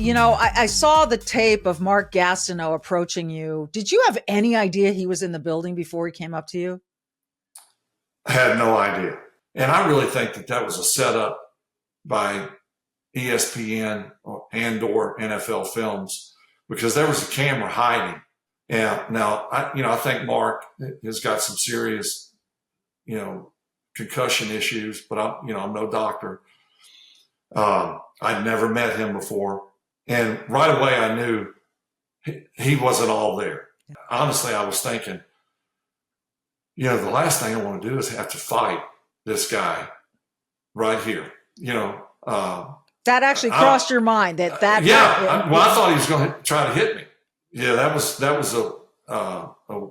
I saw the tape of Mark Gaston approaching you. Did you have any idea he was in the building before he came up to you? I had no idea. And I really think that was a setup by ESPN and/or NFL Films, because there was a camera hiding. And now, I think Mark has got some serious, concussion issues, but I'm no doctor. I'd never met him before. And right away I knew he wasn't all there. Honestly, I was thinking, the last thing I want to do is have to fight this guy right here. That actually crossed your mind that. Yeah. I thought he was going to try to hit me. Yeah, that was a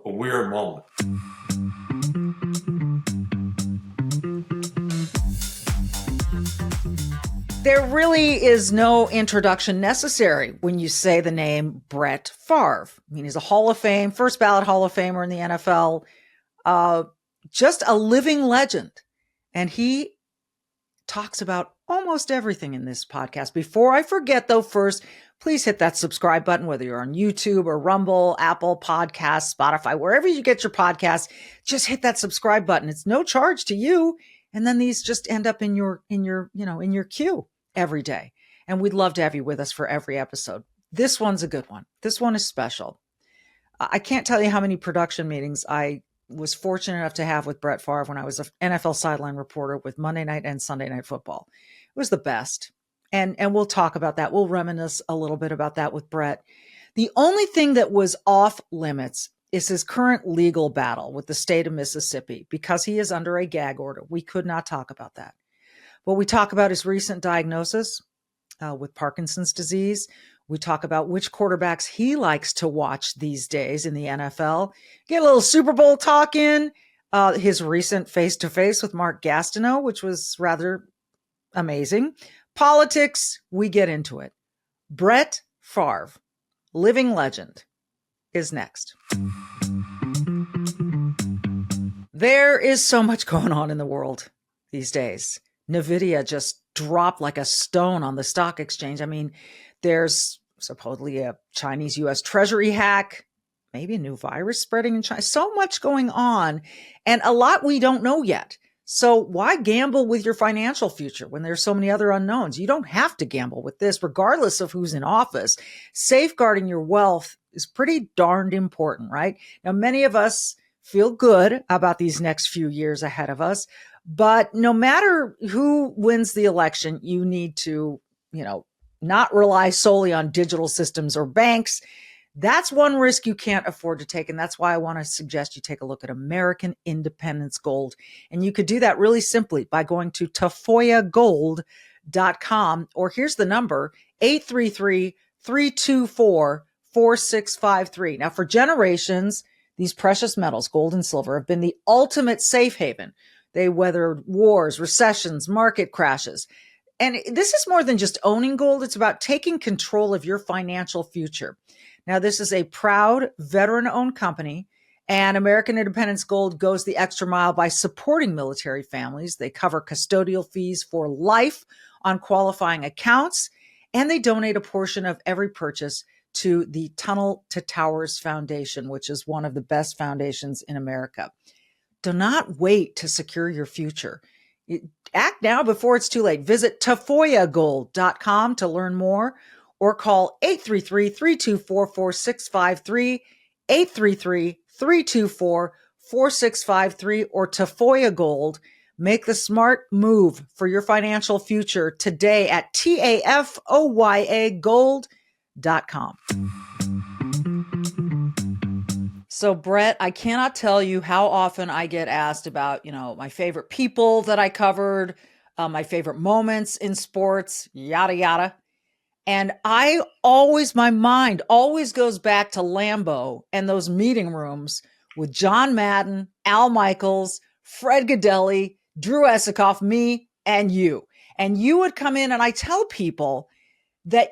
weird moment. There really is no introduction necessary when you say the name Brett Favre. I mean, he's a Hall of Fame, first ballot Hall of Famer in the NFL, just a living legend. And he talks about almost everything in this podcast. Before I forget, though, first, please hit that subscribe button, whether you're on YouTube or Rumble, Apple Podcasts, Spotify, wherever you get your podcasts, just hit that subscribe button. It's no charge to you. And then these just end up in your queue every day. And we'd love to have you with us for every episode. This one's a good one. This one is special. I can't tell you how many production meetings I was fortunate enough to have with Brett Favre when I was an NFL sideline reporter with Monday Night and Sunday Night Football. It was the best. And we'll talk about that. We'll reminisce a little bit about that with Brett. The only thing that was off limits is his current legal battle with the state of Mississippi, because he is under a gag order. We could not talk about that. But we talk about his recent diagnosis with Parkinson's disease. We talk about which quarterbacks he likes to watch these days in the NFL. Get a little Super Bowl talk in. His recent face-to-face with Mark Gastineau, which was rather amazing. Politics, we get into it. Brett Favre, living legend, is next. There is so much going on in the world these days. NVIDIA just dropped like a stone on the stock exchange. I mean, there's supposedly a Chinese U.S. Treasury hack, maybe a new virus spreading in China. So much going on, and a lot we don't know yet. So why gamble with your financial future when there's so many other unknowns? You don't have to gamble with this, regardless of who's in office. Safeguarding your wealth is pretty darned important, right? Now, many of us feel good about these next few years ahead of us, but no matter who wins the election, you need to, not rely solely on digital systems or banks. That's one risk you can't afford to take. And that's why I want to suggest you take a look at American Independence Gold. And you could do that really simply by going to tafoyagold.com, or here's the number, 833-324-4653. Now, for generations, these precious metals, gold and silver, have been the ultimate safe haven. They weathered wars, recessions, market crashes. And this is more than just owning gold. It's about taking control of your financial future. Now, this is a proud veteran-owned company, and American Independence Gold goes the extra mile by supporting military families. They cover custodial fees for life on qualifying accounts, and they donate a portion of every purchase to the Tunnel to Towers Foundation, which is one of the best foundations in America. Do not wait to secure your future. Act now before it's too late. Visit tafoyagold.com to learn more, or call 833-324-4653, 833-324-4653, or Tafoya Gold. Make the smart move for your financial future today at tafoyagold.com. So, Brett, I cannot tell you how often I get asked about, my favorite people that I covered, my favorite moments in sports, yada, yada. And my mind always goes back to Lambeau and those meeting rooms with John Madden, Al Michaels, Fred Gaudelli, Drew Esikoff, me, and you. And you would come in, and I tell people that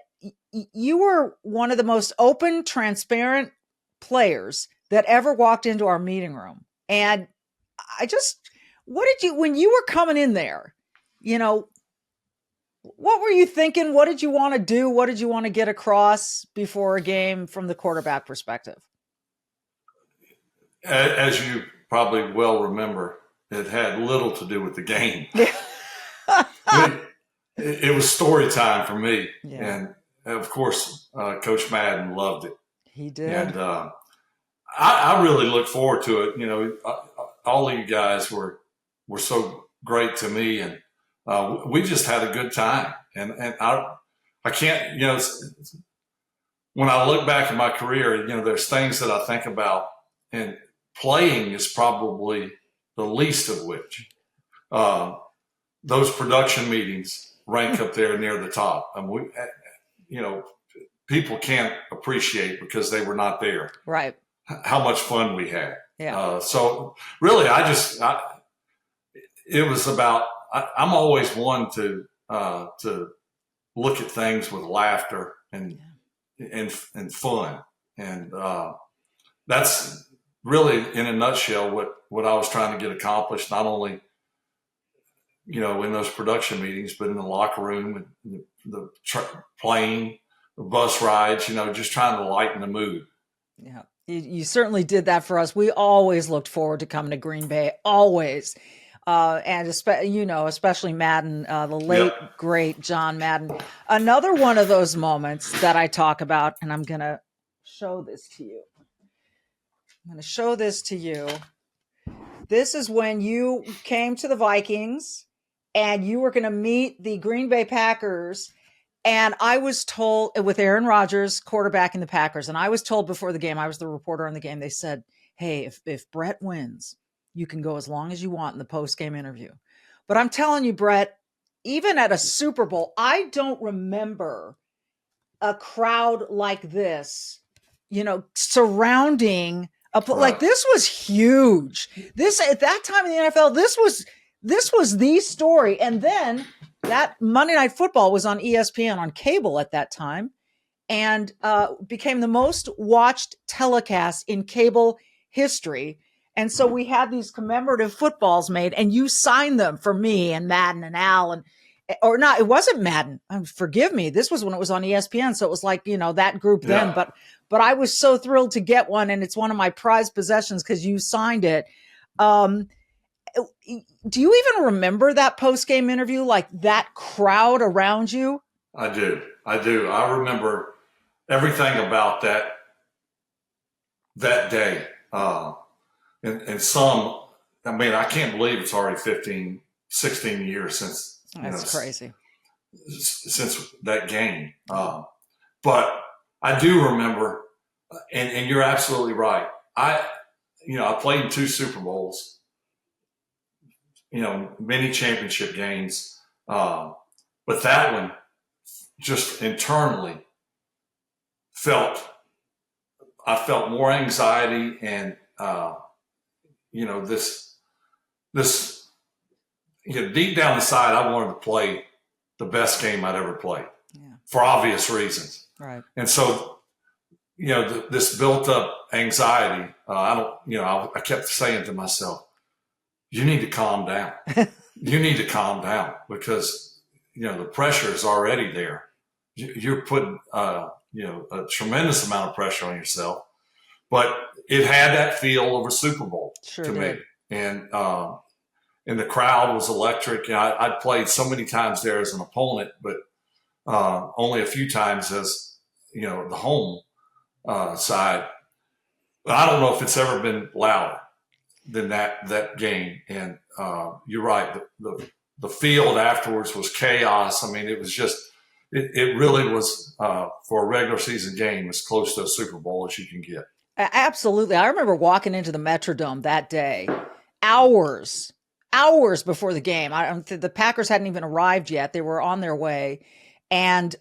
you were one of the most open, transparent players that ever walked into our meeting room. And when you were coming in there, What were you thinking? What did you want to do? What did you want to get across before a game from the quarterback perspective? As you probably well remember, it had little to do with the game. It was story time for me. Yeah. And of course, Coach Madden loved it. He did. And I really look forward to it. You know, all of you guys were so great to me, and we just had a good time. And I can't, you know, when I look back at my career, you know, there's things that I think about, and playing is probably the least of which. Those production meetings rank up there near the top. And we, you know, people can't appreciate because they were not there. Right. How much fun we had. Yeah. So really, it was about, I'm always one to look at things with laughter and fun. And that's really, in a nutshell, what I was trying to get accomplished, not only, you know, in those production meetings, but in the locker room, and the plane, the bus rides, you know, just trying to lighten the mood. Yeah. You certainly did that for us. We always looked forward to coming to Green Bay, always. And especially Madden, the late, great John Madden. Another one of those moments that I talk about, and I'm going to show this to you. This is when you came to the Vikings and you were going to meet the Green Bay Packers. And I was told, with Aaron Rodgers quarterbacking the Packers, and I was told before the game, I was the reporter on the game, they said, hey, if Brett wins, you can go as long as you want in the post-game interview. But I'm telling you, Brett, even at a Super Bowl, I don't remember a crowd like this, you know, surrounding like this was huge. This, at that time in the NFL, this was the story. And then that Monday Night Football was on ESPN on cable at that time, and became the most watched telecast in cable history. And so we had these commemorative footballs made, and you signed them for me and Madden and Al, or not, it wasn't Madden. Forgive me. This was when it was on ESPN. So it was like, you know, that group then, but I was so thrilled to get one, and it's one of my prized possessions because you signed it. Do you even remember that post-game interview, like that crowd around you? I do. I remember everything about that day. And some, I mean, I can't believe it's already 15, 16 years since. That's crazy. Since that game. But I do remember, and you're absolutely right. I played in 2 Super Bowls, you know, many championship games. But that one just internally I felt more anxiety, and, you know, this, you know, deep down inside, I wanted to play the best game I'd ever played, for obvious reasons. Right. And so, you know, this built up anxiety. I kept saying to myself, you need to calm down. You need to calm down, because, you know, the pressure is already there. You're putting, you know, a tremendous amount of pressure on yourself, but it had that feel of a Super Bowl to me. And the crowd was electric. You know, I'd played so many times there as an opponent, but only a few times as, you know, the home side. But I don't know if it's ever been louder than that game. And you're right. The field afterwards was chaos. I mean, it was just, it really was, for a regular season game, as close to a Super Bowl as you can get. Absolutely. I remember walking into the Metrodome that day, hours before the game. The Packers hadn't even arrived yet. They were on their way. And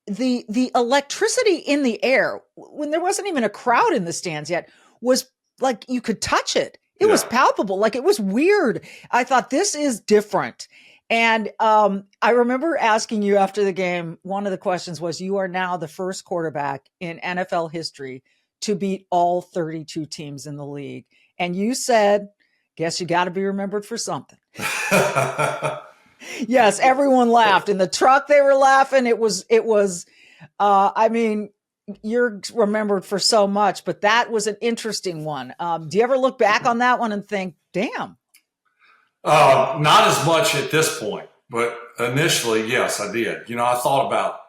the electricity in the air, when there wasn't even a crowd in the stands yet, was like you could touch it. It was palpable. Like, it was weird. I thought, this is different. And I remember asking you after the game, one of the questions was, you are now the first quarterback in NFL history to beat all 32 teams in the league. And you said, guess you got to be remembered for something. Yes, everyone laughed. In the truck, they were laughing. I mean, you're remembered for so much, but that was an interesting one. Do you ever look back on that one and think, damn? Not as much at this point, but initially, yes, I did. I thought about,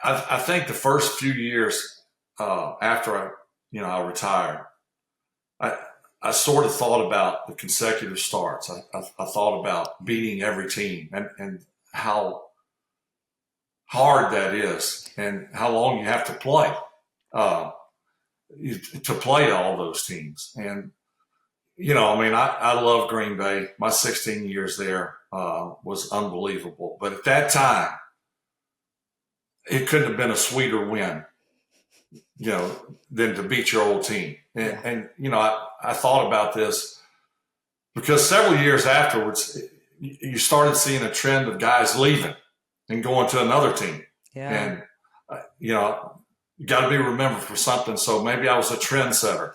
I think the first few years after I retired, I sort of thought about the consecutive starts. I thought about beating every team and how hard that is and how long you have to play to play all those teams. And, I love Green Bay. My 16 years there was unbelievable. But at that time, it couldn't have been a sweeter win, than to beat your old team. And I thought about this because several years afterwards, you started seeing a trend of guys leaving and going to another team. Yeah. And, you got to be remembered for something. So maybe I was a trendsetter.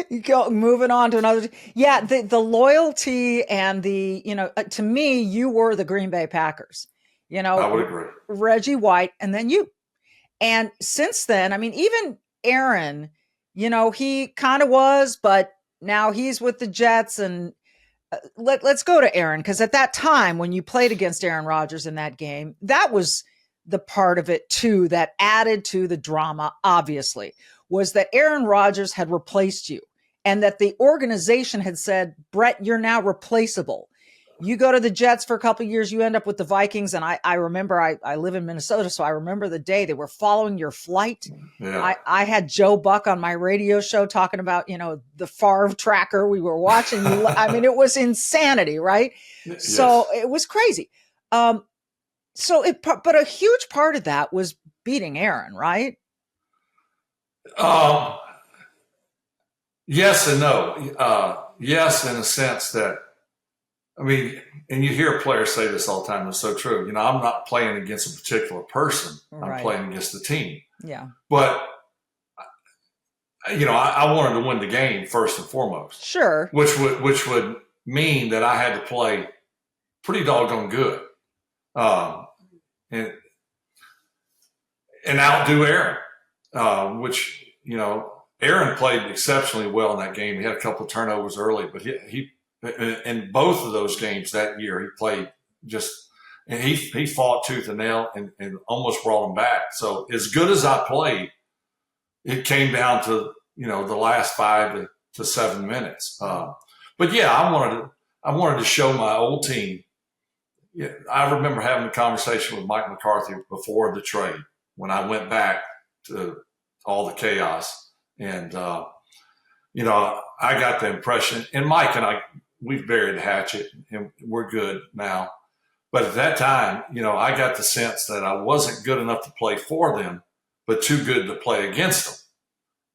You go moving on to another. Yeah. The loyalty and to me, you were the Green Bay Packers, I would agree. Reggie White and then you. And since then, I mean, even Aaron, he kind of was, but now he's with the Jets. And let's go to Aaron, because at that time when you played against Aaron Rodgers in that game, that was the part of it too that added to the drama, obviously, was that Aaron Rodgers had replaced you and that the organization had said, Brett, you're now replaceable. You go to the Jets for a couple of years, you end up with the Vikings. And I remember I live in Minnesota, so I remember the day they were following your flight. Yeah. I had Joe Buck on my radio show talking about, the Favre tracker. We were watching you. I mean, it was insanity, right? Yes. So it was crazy. But a huge part of that was beating Aaron, right? Yes and no. Yes, in a sense that, and you hear players say this all the time. It's so true. I'm not playing against a particular person. Right. I'm playing against the team. Yeah. But, I wanted to win the game first and foremost. Sure. Which would mean that I had to play pretty doggone good. And outdo Aaron, which, Aaron played exceptionally well in that game. He had a couple of turnovers early, but he in both of those games that year, he played and he fought tooth and nail and almost brought him back. So as good as I played, it came down to, the last 5 to 7 minutes. But yeah, I wanted to show my old team. Yeah, I remember having a conversation with Mike McCarthy before the trade when I went back to all the chaos. And, I got the impression, and Mike and I, we've buried the hatchet and we're good now. But at that time, I got the sense that I wasn't good enough to play for them, but too good to play against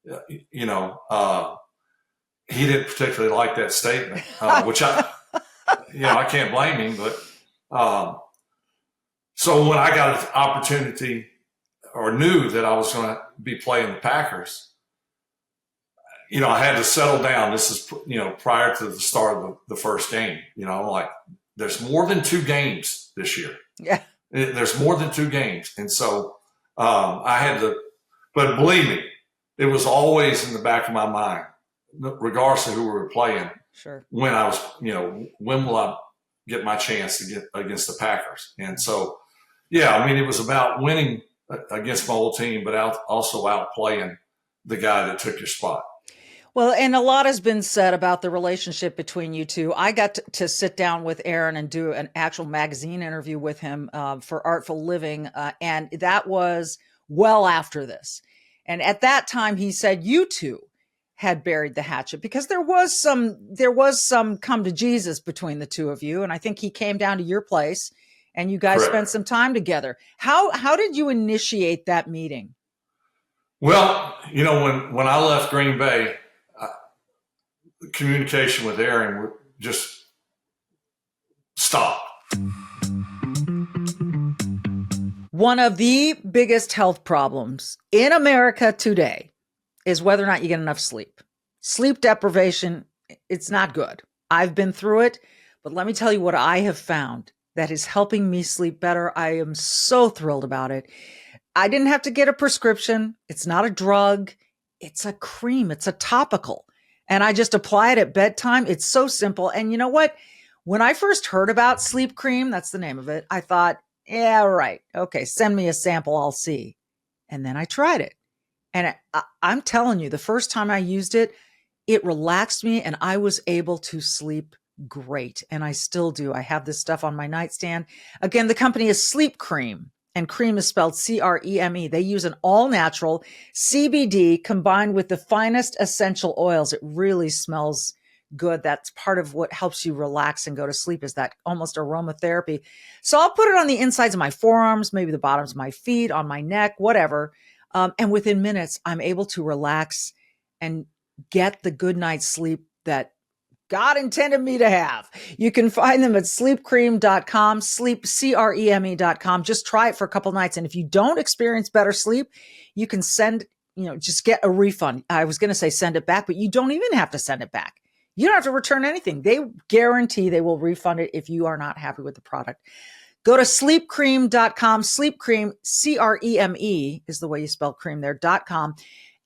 them. He didn't particularly like that statement, which I can't blame him, but, so when I got an opportunity or knew that I was going to be playing the Packers, I had to settle down. This is, prior to the start of the first game. I'm like, there's more than 2 games this year. Yeah. There's more than 2 games. And so I had to, but believe me, it was always in the back of my mind, regardless of who we were playing. Sure. When I was, when will I get my chance to get against the Packers? And so, yeah, it was about winning against my old team, but also outplaying the guy that took your spot. Well, and a lot has been said about the relationship between you two. I got to sit down with Aaron and do an actual magazine interview with him for Artful Living. And that was well after this. And at that time, he said you two had buried the hatchet because there was some come to Jesus between the two of you. And I think he came down to your place and you guys Correct. spent some time together. How did you initiate that meeting? Well, when I left Green Bay, communication with Aaron just stopped. One of the biggest health problems in America today is whether or not you get enough sleep. Sleep deprivation, it's not good. I've been through it, but let me tell you what I have found that is helping me sleep better. I am so thrilled about it. I didn't have to get a prescription. It's not a drug. It's a cream. It's a topical. And I just apply it at bedtime. It's so simple. And you know what? When I first heard about sleep cream, that's the name of it, I thought, yeah, right. Okay, send me a sample. I'll see. And then I tried it. And I'm telling you, the first time I used it, it relaxed me and I was able to sleep great. And I still do. I have this stuff on my nightstand. Again, the company is Sleep Cream, and cream is spelled CREME. They use an all natural CBD combined with the finest essential oils. It really smells good. That's part of what helps you relax and go to sleep, is that almost aromatherapy. So I'll put it on the insides of my forearms, maybe the bottoms of my feet, on my neck, whatever. And within minutes, I'm able to relax and get the good night's sleep that God intended me to have. You can find them at sleepcream.com, creame.com. Just try it for a couple nights. And if you don't experience better sleep, you can just get a refund. I was going to say send it back, but you don't even have to send it back. You don't have to return anything. They guarantee they will refund it if you are not happy with the product. Go to sleepcream.com, sleepcream, CREME is the way you spell cream there, .com.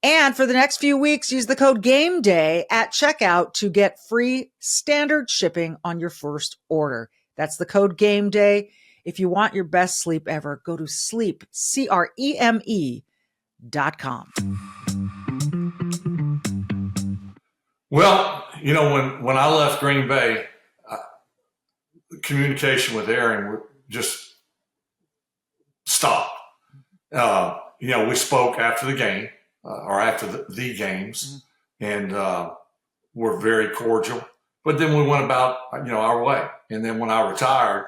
And for the next few weeks, use the code GAMEDAY at checkout to get free standard shipping on your first order. That's the code GAMEDAY. If you want your best sleep ever, go to sleep, CREME.com. Well, when I left Green Bay, communication with Aaron just stopped. We spoke after the game, or after the games, and were very cordial. But then we went about, our way. And then when I retired,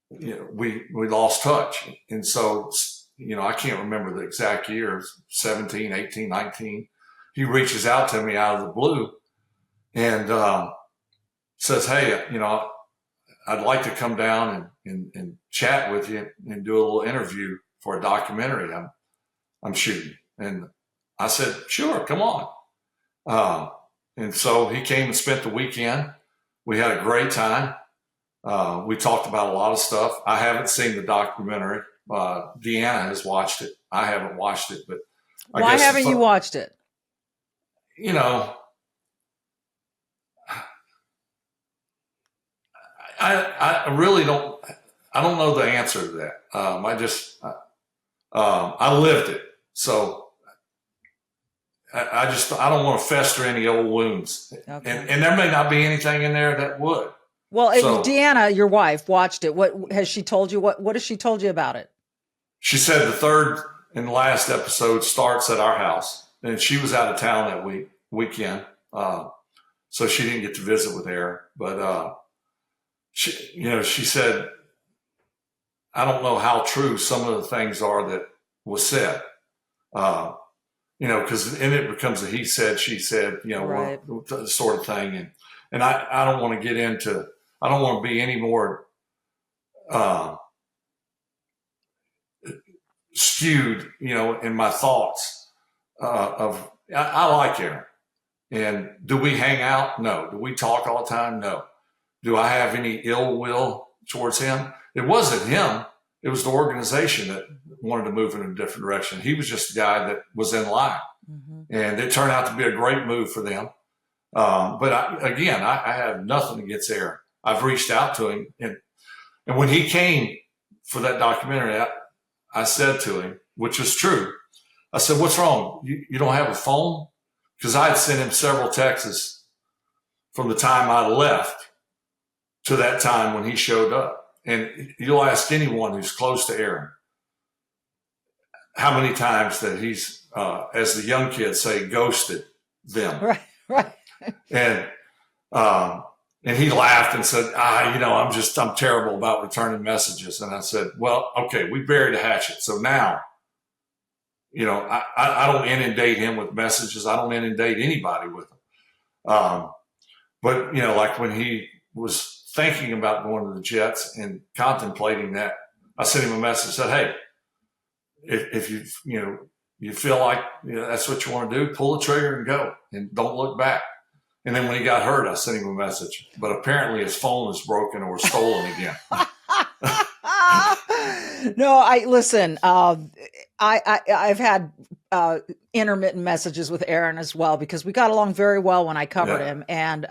we lost touch. And so, I can't remember the exact years, 17, 18, 19. He reaches out to me out of the blue and says, hey, I'd like to come down and chat with you and do a little interview for a documentary I'm shooting. And I said, sure, come on. And so he came and spent the weekend. We had a great time. We talked about a lot of stuff. I haven't seen the documentary. Deanna has watched it. I haven't watched it, but why haven't you watched it? I really don't. I don't know the answer to that. I lived it, so I don't want to fester any old wounds. Okay. And there may not be anything in there that would. Well, Deanna, your wife, watched it. What has she told you? What has she told you about it? She said the third and last episode starts at our house, and she was out of town that weekend, so she didn't get to visit with Aaron. But she said, I don't know how true some of the things are that was said. Because then it becomes a he said, she said, right, sort of thing. And I don't want to get into, I don't want to be any more skewed, in my thoughts I like Aaron. And do we hang out? No. Do we talk all the time? No. Do I have any ill will towards him? It wasn't him. It was the organization that wanted to move in a different direction. He was just a guy that was in line. Mm-hmm. And it turned out to be a great move for them. But I have nothing against Aaron. I've reached out to him. And when he came for that documentary, I said to him, which was true, I said, what's wrong? You don't have a phone? Because I had sent him several texts from the time I left to that time when he showed up. And you'll ask anyone who's close to Aaron how many times that he's, as the young kids say, ghosted them. Right. And he laughed and said, I'm terrible about returning messages. And I said, well, okay, we buried a hatchet. So now, I don't inundate him with messages. I don't inundate anybody with them. But, like when he was thinking about going to the Jets and contemplating that, I sent him a message, said, hey, if you feel like that's what you want to do, pull the trigger and go and don't look back. And then when he got hurt, I sent him a message. But apparently his phone is broken or stolen again. No, listen. I've had intermittent messages with Aaron as well, because we got along very well when I covered him. And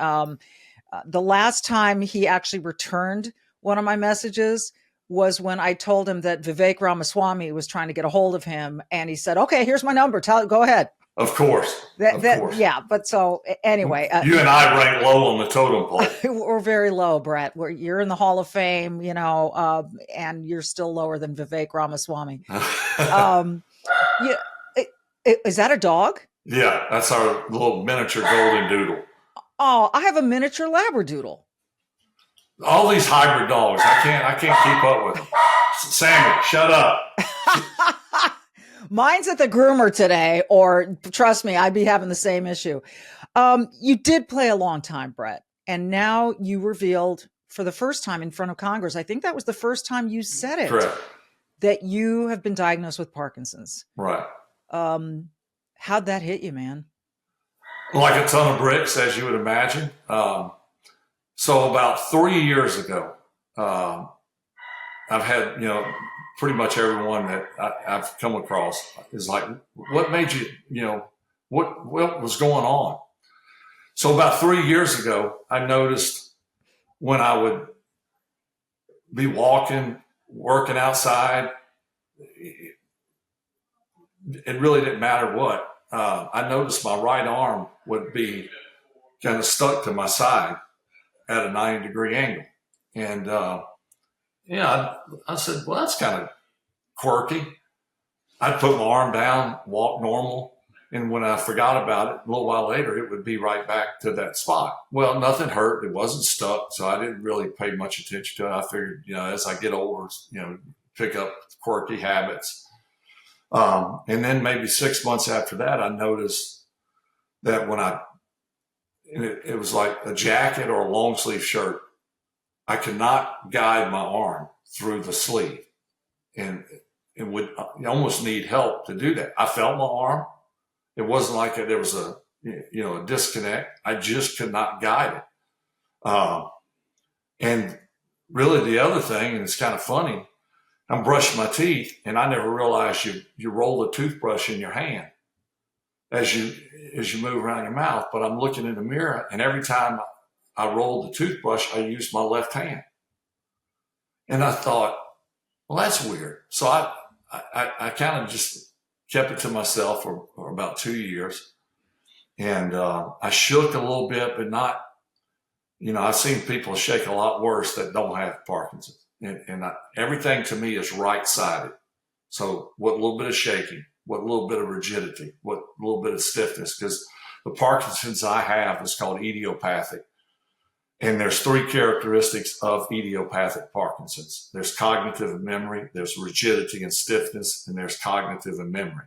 the last time he actually returned one of my messages was when I told him that Vivek Ramaswamy was trying to get a hold of him, and he said, "Okay, here's my number. Go ahead." Of course. Yeah. But so anyway, you and I rank low on the totem pole. We're very low, Brett. You're in the Hall of Fame, and you're still lower than Vivek Ramaswamy. Is that a dog? Yeah, that's our little miniature golden doodle. Oh, I have a miniature Labradoodle. All these hybrid dogs, I can't keep up with them. Sammy, shut up. Mine's at the groomer today, or trust me, I'd be having the same issue. You did play a long time, Brett, and now you revealed for the first time in front of Congress, I think that was the first time you said it, correct, that you have been diagnosed with Parkinson's. Right. How'd that hit you, man? Like a ton of bricks, as you would imagine. So about 3 years ago, I've had, pretty much everyone that I've come across is like, what made you, what was going on? So about 3 years ago, I noticed when I would be walking, working outside, it really didn't matter what. I noticed my right arm would be kind of stuck to my side at a 90-degree angle. And, I said, well, that's kind of quirky. I'd put my arm down, walk normal. And when I forgot about it, a little while later, it would be right back to that spot. Well, nothing hurt. It wasn't stuck. So I didn't really pay much attention to it. I figured, as I get older, pick up quirky habits. And then maybe 6 months after that, I noticed that when it was like a jacket or a long sleeve shirt, I could not guide my arm through the sleeve, and it would almost need help to do that. I felt my arm. It wasn't like there was a disconnect. I just could not guide it. And really the other thing, and it's kind of funny, I'm brushing my teeth, and I never realized you roll the toothbrush in your hand as you move around your mouth. But I'm looking in the mirror, and every time I rolled the toothbrush, I used my left hand. And I thought, well, that's weird. So I kind of just kept it to myself for about 2 years. And I shook a little bit, but not, I've seen people shake a lot worse that don't have Parkinson's. And everything to me is right-sided. So what little bit of shaking, what little bit of rigidity, what little bit of stiffness, because the Parkinson's I have is called idiopathic. And there's three characteristics of idiopathic Parkinson's. There's cognitive and memory, there's rigidity and stiffness, and there's cognitive and memory.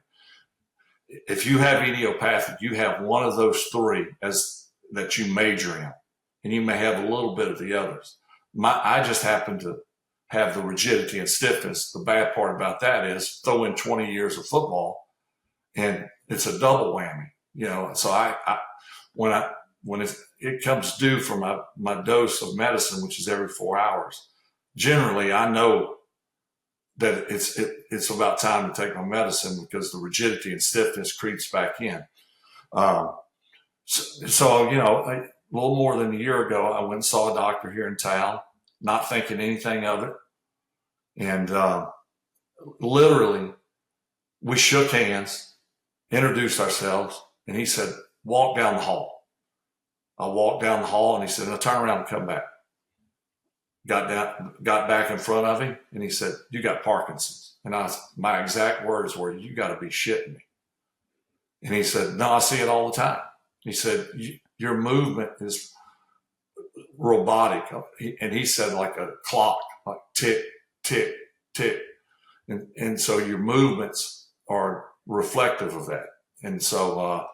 If you have idiopathic, you have one of those three that you major in, and you may have a little bit of the others. I just happen to have the rigidity and stiffness. The bad part about that is throw in 20 years of football, and it's a double whammy. So when it comes due for my dose of medicine, which is every 4 hours, generally I know that it's about time to take my medicine because the rigidity and stiffness creeps back in. So a little more than a year ago, I went and saw a doctor here in town, not thinking anything of it. And literally, we shook hands, introduced ourselves, and he said, walk down the hall. I walked down the hall, and he said, now turn around and come back. Got back in front of him, and he said, you got Parkinson's. And my exact words were, you got to be shitting me. And he said, no, I see it all the time. He said, your movement is robotic. And he said, like a clock, like tick, tick, tick. And so your movements are reflective of that. And so,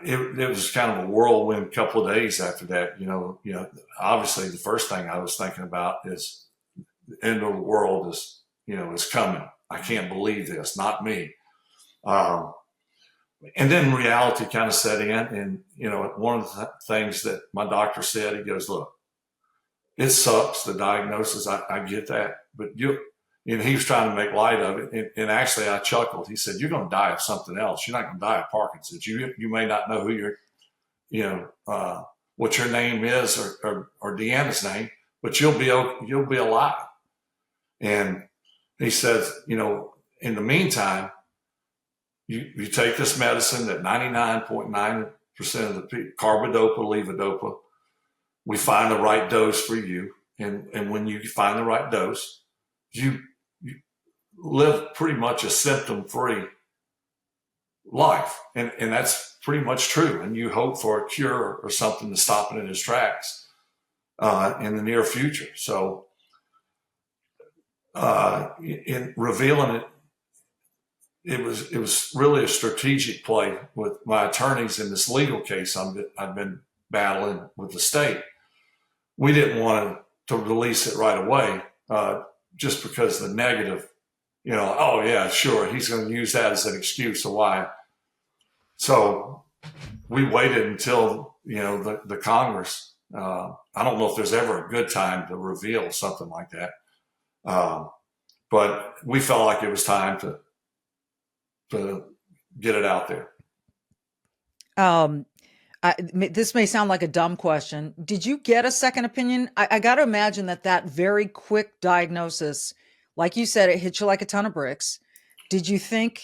it was kind of a whirlwind couple of days after that. Obviously the first thing I was thinking about is the end of the world is coming. I can't believe this, not me. And then reality kind of set in. And, one of the things that my doctor said, he goes, look, it sucks, the diagnosis. I get that. But he was trying to make light of it. And actually, I chuckled. He said, you're going to die of something else. You're not going to die of Parkinson's. You may not know who what your name is or Deanna's name, but you'll be alive. And he says, in the meantime, you take this medicine that 99.9% of the people, carbidopa, levodopa, we find the right dose for you. And when you find the right dose, you live pretty much a symptom-free life. And that's pretty much true. And you hope for a cure or something to stop it in its tracks in the near future. So in revealing it, it was really a strategic play with my attorneys in this legal case I've been battling with the state. We didn't want to release it right away just because the negative, oh yeah, sure, he's going to use that as an excuse of why. So we waited until, the Congress. I don't know if there's ever a good time to reveal something like that. But we felt like it was time to get it out there. This may sound like a dumb question. Did you get a second opinion? I got to imagine that very quick diagnosis, like you said, it hit you like a ton of bricks. Did you think,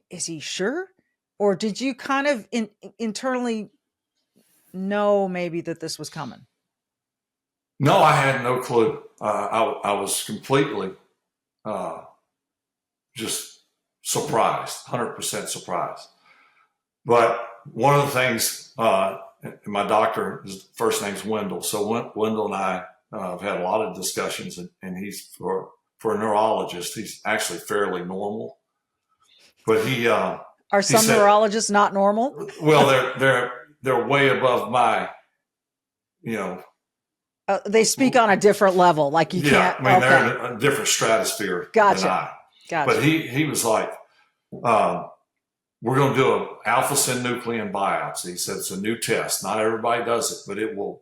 is he sure? Or did you kind of internally know maybe that this was coming? No, I had no clue. I was completely just surprised, 100% surprised. But one of the things, my doctor, his first name's Wendell. So Wendell and I have had a lot of discussions, and he's for a neurologist, he's actually fairly normal. But are some neurologists not normal? Well, they're way above my, they speak on a different level, like you can't. I mean, they're in a different stratosphere than I. Gotcha. But he was like, we're going to do an alpha-synuclein biopsy. He said it's a new test. Not everybody does it, but it will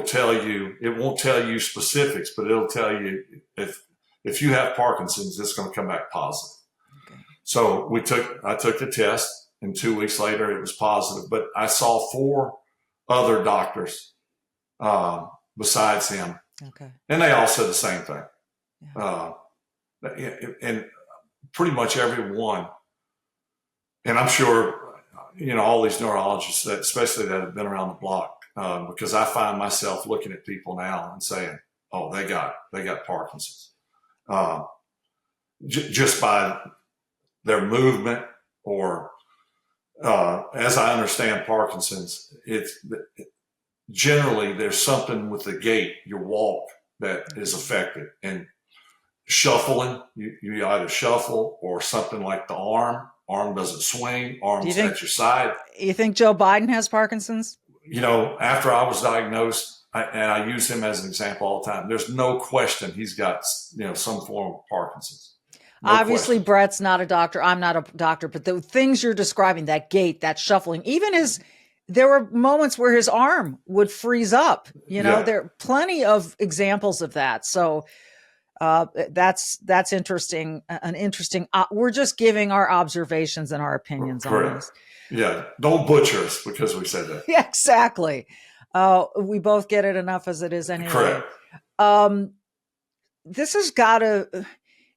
tell you. It won't tell you specifics, but it'll tell you if you have Parkinson's, it's going to come back positive. Okay. So I took the test, and 2 weeks later it was positive. But I saw 4 other doctors besides him, okay, and they all said the same thing. Yeah. And pretty much everyone, and I'm sure, all these neurologists, especially that have been around the block, because I find myself looking at people now and saying, oh, they got Parkinson's. Just by their movement or, as I understand Parkinson's, generally there's something with the gait, your walk, that is affected. And shuffling, you either shuffle or something like the arm doesn't swing, arms at your side. You think Joe Biden has Parkinson's? After I was diagnosed, and I use him as an example all the time, there's no question he's got, some form of Parkinson's. No Obviously, question. Brett's not a doctor. I'm not a doctor, but the things you're describing, that gait, that shuffling, even there were moments where his arm would freeze up. There are plenty of examples of that. So, that's interesting. An interesting. We're just giving our observations and our opinions on this. Yeah, don't butcher us because we said that. Yeah, exactly. We both get it enough as it is anyway. Correct. This has got to.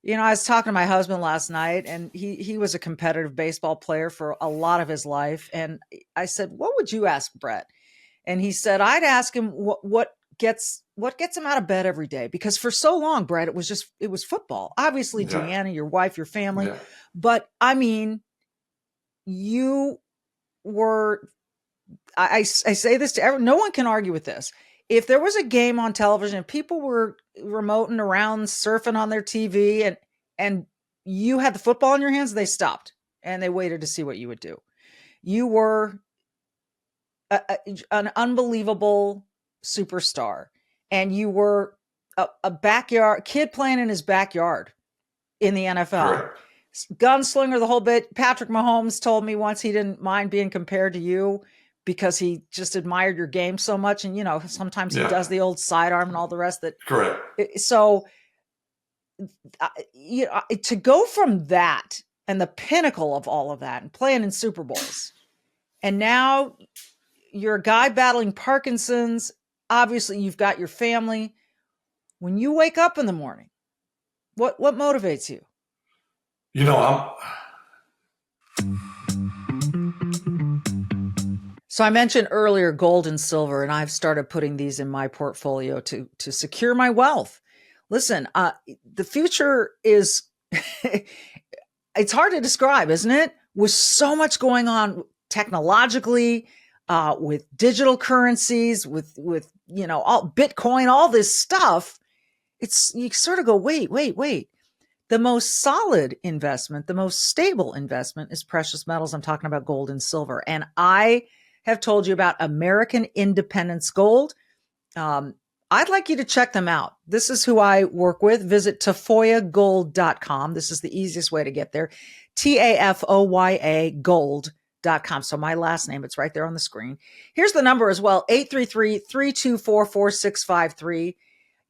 I was talking to my husband last night, and he was a competitive baseball player for a lot of his life, and I said, "What would you ask Brett?" And he said, "I'd ask him what gets him out of bed every day, because for so long, Brett, it was football. Obviously, yeah. Deanna, your wife, your family, yeah. But I mean, you were. I say this to everyone. No one can argue with this. If there was a game on television, and people were remoting around, surfing on their TV, and you had the football in your hands, they stopped and they waited to see what you would do. You were an unbelievable superstar, and you were a backyard kid playing in his backyard in the NFL. Correct. gunslinger, the whole bit. Patrick Mahomes told me once he didn't mind being compared to you because he just admired your game so much. And, sometimes he does the old sidearm and all the rest that. Correct. So, to go from that and the pinnacle of all of that and playing in Super Bowls, and now you're a guy battling Parkinson's. Obviously, you've got your family. When you wake up in the morning, what motivates you? So I mentioned earlier gold and silver, and I've started putting these in my portfolio to secure my wealth. Listen, the future is, it's hard to describe, isn't it? With so much going on technologically, with digital currencies, with all Bitcoin, all this stuff, you sort of go, wait. The most solid investment, the most stable investment is precious metals. I'm talking about gold and silver. And I have told you about American Independence Gold. I'd like you to check them out. This is who I work with. Visit tafoyagold.com. This is the easiest way to get there. TAFOYA gold.com. So my last name, it's right there on the screen. Here's the number as well, 833-324-4653.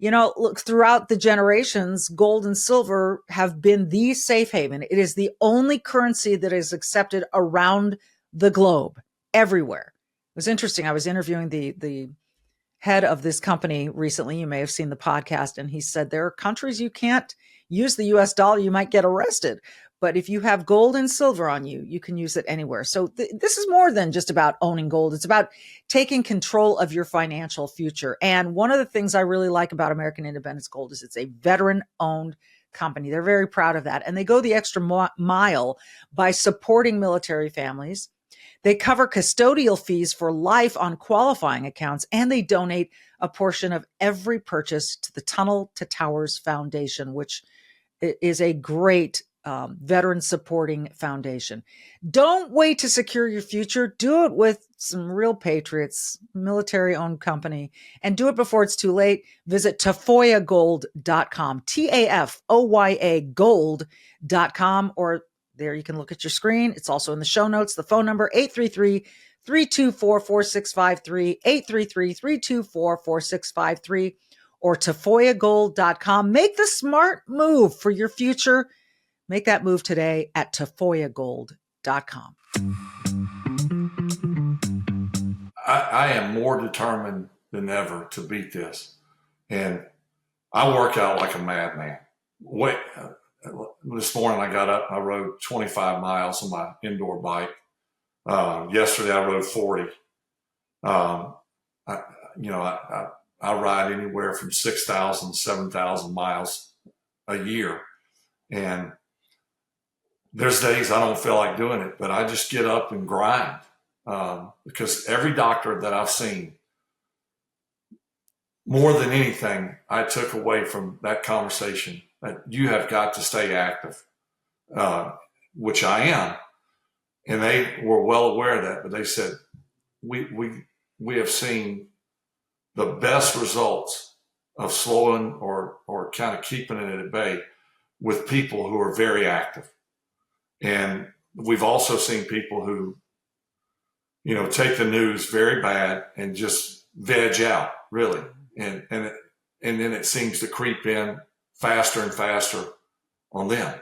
Look, throughout the generations, gold and silver have been the safe haven. It is the only currency that is accepted around the globe, everywhere. It was interesting. I was interviewing the head of this company recently. You may have seen the podcast, and he said there are countries you can't use the US dollar. You might get arrested. But if you have gold and silver on you, you can use it anywhere. So this is more than just about owning gold. It's about taking control of your financial future. And one of the things I really like about American Independence Gold is it's a veteran-owned company. They're very proud of that. And they go the extra mile by supporting military families. They cover custodial fees for life on qualifying accounts, and they donate a portion of every purchase to the Tunnel to Towers Foundation, which is a great veteran supporting foundation. Don't wait to secure your future. Do it with some real patriots, military owned company, and do it before it's too late. Visit tafoyagold.com, TAFOYA gold.com, or there you can look at your screen. It's also in the show notes. The phone number, 833-324-4653, 833-324-4653, or tafoyagold.com. Make the smart move for your future. Make that move today at tafoyagold.com. I am more determined than ever to beat this. And I work out like a madman. This morning I got up, I rode 25 miles on my indoor bike. Yesterday I rode 40. I ride anywhere from 6,000, 7,000 miles a year. And there's days I don't feel like doing it, but I just get up and grind. Because every doctor that I've seen, more than anything, I took away from that conversation that you have got to stay active, which I am. And they were well aware of that, but they said, we have seen the best results of slowing or kind of keeping it at bay with people who are very active. And we've also seen people who, take the news very bad and just veg out, really. And then it seems to creep in faster and faster on them.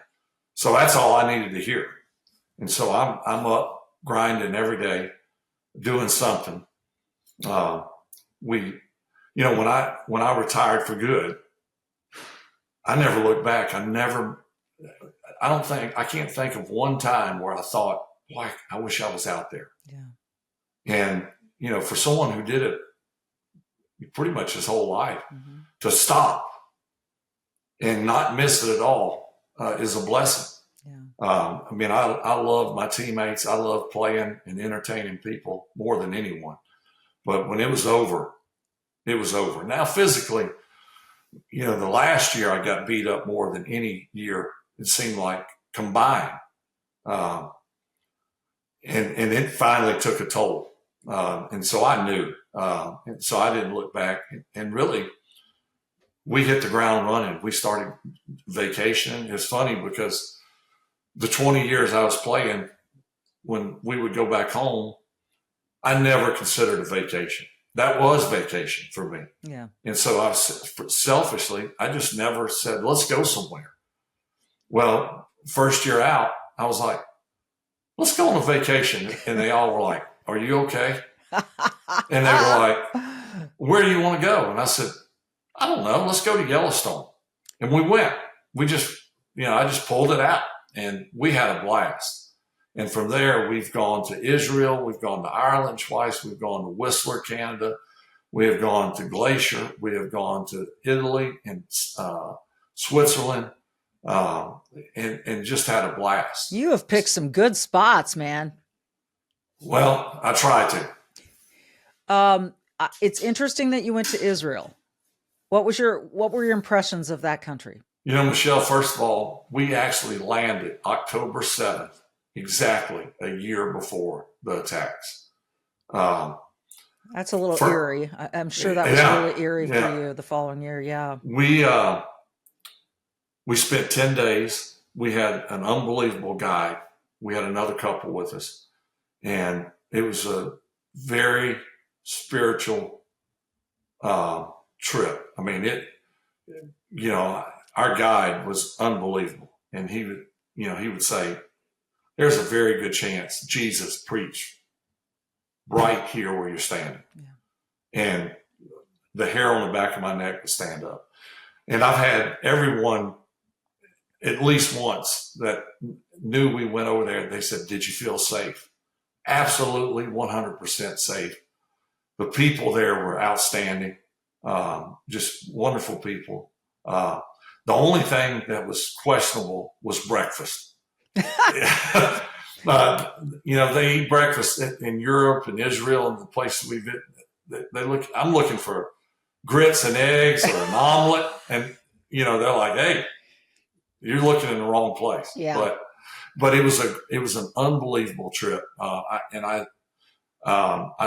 So that's all I needed to hear. And so I'm up grinding every day, doing something. When I retired for good, I never looked back. I can't think of one time where I thought, boy, I wish I was out there. Yeah. And, for someone who did it pretty much his whole life, to stop and not miss it at all is a blessing. Yeah. I love my teammates. I love playing and entertaining people more than anyone. But when it was over, it was over. Now, physically, the last year I got beat up more than any year, it seemed like, combined. And it finally took a toll. And so I knew. And so I didn't look back. And really, we hit the ground running. We started vacationing. It's funny because the 20 years I was playing, when we would go back home, I never considered a vacation. That was vacation for me. Yeah. And so I was, selfishly, I just never said, let's go somewhere. Well, first year out, I was like, let's go on a vacation. And they all were like, are you okay? And they were like, where do you want to go? And I said, I don't know. Let's go to Yellowstone. And we went. We just, I just pulled it out and we had a blast. And from there, we've gone to Israel. We've gone to Ireland twice. We've gone to Whistler, Canada. We have gone to Glacier. We have gone to Italy and Switzerland, and just had a blast. You have picked some good spots, man. Well, I try to. It's interesting that you went to Israel. What were your impressions of that country? Michelle, first of all, we actually landed October 7th, exactly a year before the attacks. That's a little eerie. I'm sure that was really eerie for you the following year. Yeah. We spent 10 days. We had an unbelievable guide. We had another couple with us, and it was a very spiritual trip. I mean, our guide was unbelievable, and he would say, there's a very good chance Jesus preached right here where you're standing. Yeah. And the hair on the back of my neck would stand up. And I've had everyone at least once that knew we went over there. They said, did you feel safe? Absolutely 100% safe. The people there were outstanding, just wonderful people. The only thing that was questionable was breakfast. They eat breakfast in Europe and Israel and the places we've been. I'm looking for grits and eggs or an omelet, and they're like, "Hey, you're looking in the wrong place." Yeah. But it was an unbelievable trip, I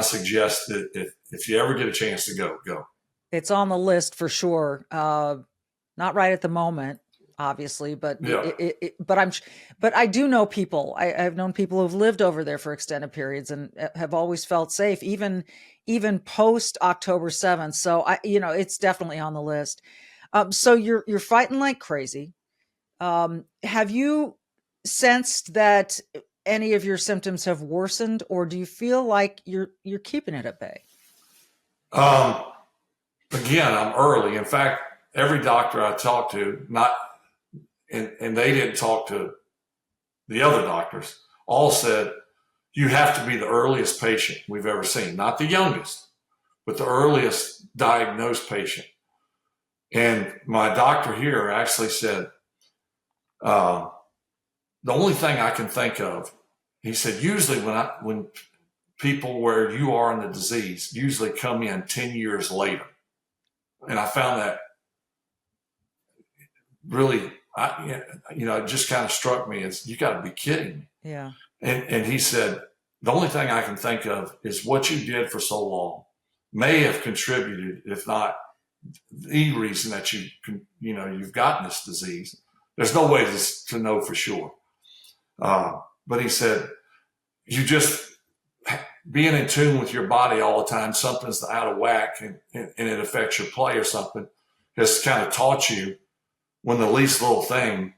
suggest that if you ever get a chance to go. It's on the list for sure. Not right at the moment, obviously, but yeah. But I do know people. I've known people who've lived over there for extended periods and have always felt safe, even post October 7th. So it's definitely on the list. So you're fighting like crazy. Have you sensed that any of your symptoms have worsened, or do you feel like you're keeping it at bay? Again, I'm early. In fact, every doctor I talked to, and they didn't talk to the other doctors, all said, you have to be the earliest patient we've ever seen, not the youngest, but the earliest diagnosed patient. And my doctor here actually said, the only thing I can think of, he said, usually when people where you are in the disease usually come in 10 years later. And I found that really, it just kind of struck me as, you got to be kidding me. Yeah. And he said, the only thing I can think of is what you did for so long may have contributed, if not the reason that you've gotten this disease. There's no way to know for sure. But he said, you just being in tune with your body all the time, something's out of whack and it affects your play or something, has kind of taught you when the least little thing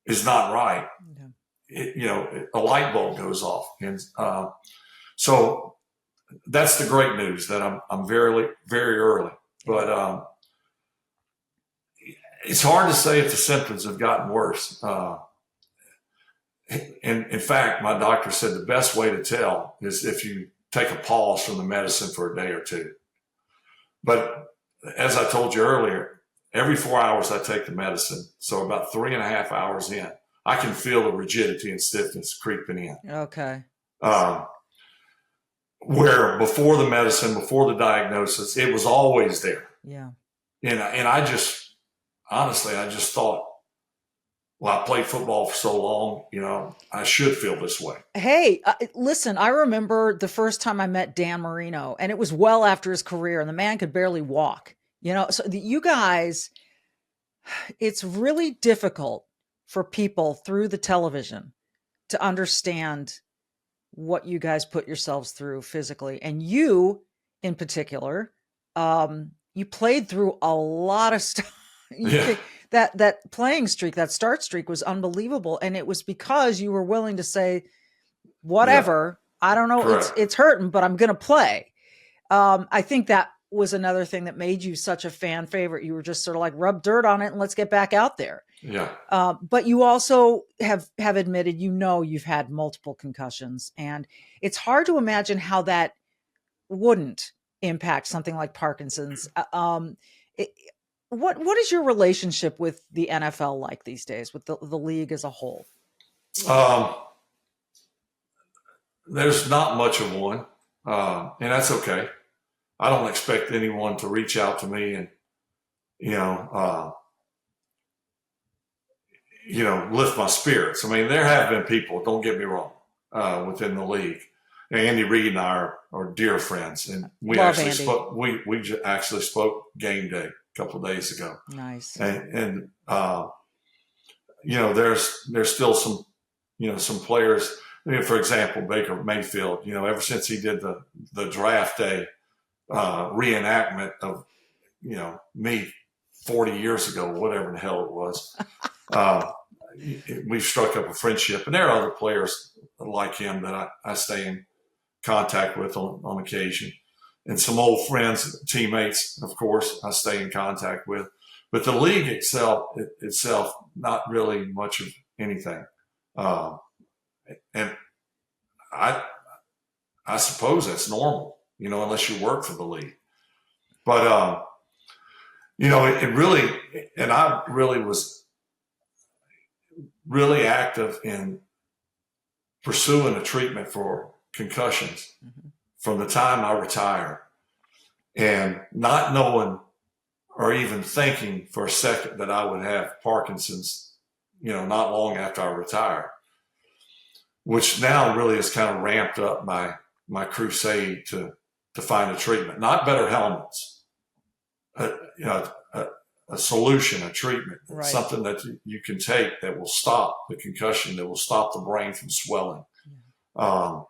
is not right, a light bulb goes off. And so that's the great news, that I'm very, very early. But it's hard to say if the symptoms have gotten worse. And in fact, my doctor said the best way to tell is if you take a pause from the medicine for a day or two. But as I told you earlier, every 4 hours I take the medicine. So about 3.5 hours in, I can feel the rigidity and stiffness creeping in. Okay. Where before the medicine, before the diagnosis, it was always there. Yeah. And I just, honestly, I just thought, well, I played football for so long, I should feel this way. Hey, listen, I remember the first time I met Dan Marino, and it was well after his career, and the man could barely walk. So you guys, it's really difficult for people through the television to understand what you guys put yourselves through physically. And you in particular, you played through a lot of stuff. That playing streak, that start streak was unbelievable. And it was because you were willing to say, whatever, I don't know, it's hurting, but I'm going to play. I think that was another thing that made you such a fan favorite. You were just sort of like, rub dirt on it and let's get back out there. Yeah. But you also have admitted, you've had multiple concussions, and it's hard to imagine how that wouldn't impact something like Parkinson's. What is your relationship with the NFL like these days, with the league as a whole? There's not much of one, and that's okay. I don't expect anyone to reach out to me and, lift my spirits. I mean, there have been people, don't get me wrong, within the league. Andy Reid and I are dear friends, and we actually spoke game day a couple of days ago. Nice. And there's still some players. I mean, for example, Baker Mayfield. Ever since he did the draft day reenactment of me 40 years ago, whatever the hell it was, we've struck up a friendship. And there are other players like him that I stay in contact with on occasion, and some old friends, teammates, of course, I stay in contact with. But the league itself, not really much of anything. And I suppose that's normal, unless you work for the league. But it really, and I really was really active in pursuing a treatment for concussions from the time I retired, and not knowing or even thinking for a second that I would have Parkinson's, not long after I retired, which now really has kind of ramped up my crusade to find a treatment, not better helmets, a solution, a treatment, right. Something that you can take that will stop the concussion, that will stop the brain from swelling. Yeah.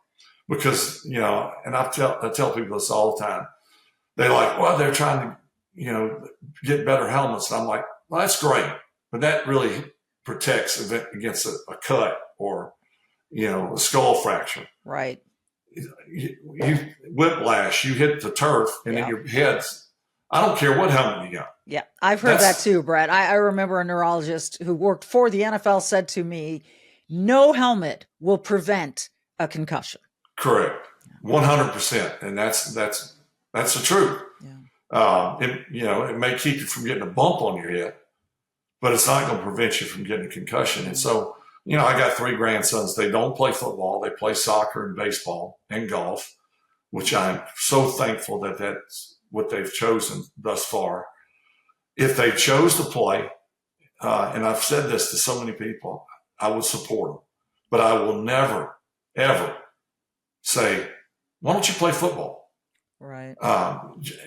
Because, and I tell people this all the time. They're like, well, they're trying to, get better helmets. And I'm like, well, that's great, but that really protects against a cut or, a skull fracture. Right. You whiplash, you hit the turf, and then your head's, I don't care what helmet you got. Yeah, I've heard that too, Brett. I remember a neurologist who worked for the NFL said to me, no helmet will prevent a concussion. Correct. 100%. And that's the truth. Yeah. It may keep you from getting a bump on your head, but it's not going to prevent you from getting a concussion. And so, I got 3 grandsons. They don't play football. They play soccer and baseball and golf, which I'm so thankful that that's what they've chosen thus far. If they chose to play, and I've said this to so many people, I would support them, but I will never, ever say, why don't you play football? Right.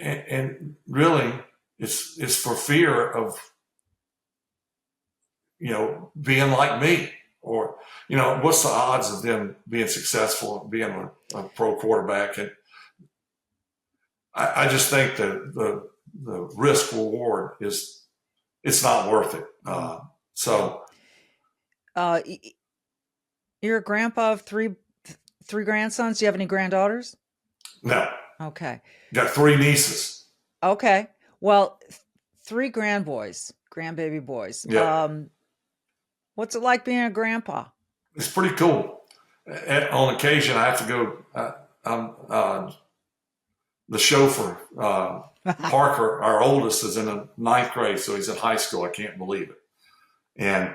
And really it's for fear of, being like me, or, what's the odds of them being successful, being a pro quarterback? And I just think that the risk reward it's not worth it. You're a grandpa of three grandsons. Do you have any granddaughters? No. Okay. Got 3 nieces. Okay. Well, 3 grandbaby boys. Yeah. What's it like being a grandpa? It's pretty cool. On occasion, I have to go. I'm the chauffeur. Parker, our oldest, is in the 9th grade, so he's in high school. I can't believe it. And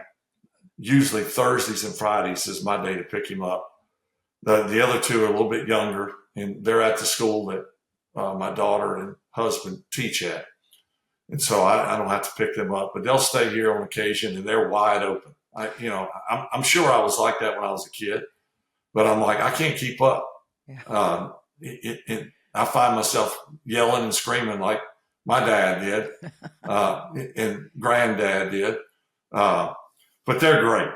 usually Thursdays and Fridays is my day to pick him up. The other 2 are a little bit younger, and they're at the school that my daughter and husband teach at. And so I don't have to pick them up, but they'll stay here on occasion, and they're wide open. I'm sure I was like that when I was a kid, but I'm like, I can't keep up. Yeah. I find myself yelling and screaming like my dad did, and granddad did. But but they're great.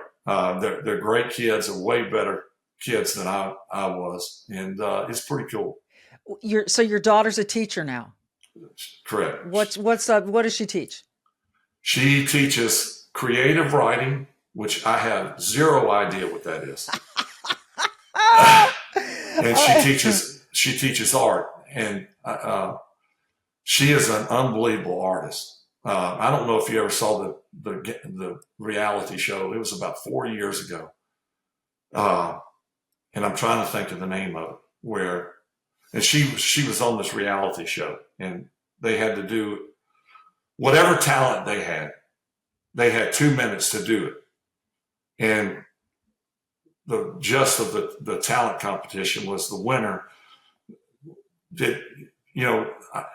They're great kids. They're way better kids than I was, and it's pretty cool. So your daughter's a teacher now. Correct. What does she teach? She teaches creative writing, which I have zero idea what that is. And she teaches art, and she is an unbelievable artist. I don't know if you ever saw the reality show. It was about 4 years ago, and I'm trying to think of the name of it. And she was on this reality show, and they had to do whatever talent they had. They had 2 minutes to do it, and the gist of the talent competition was the winner did,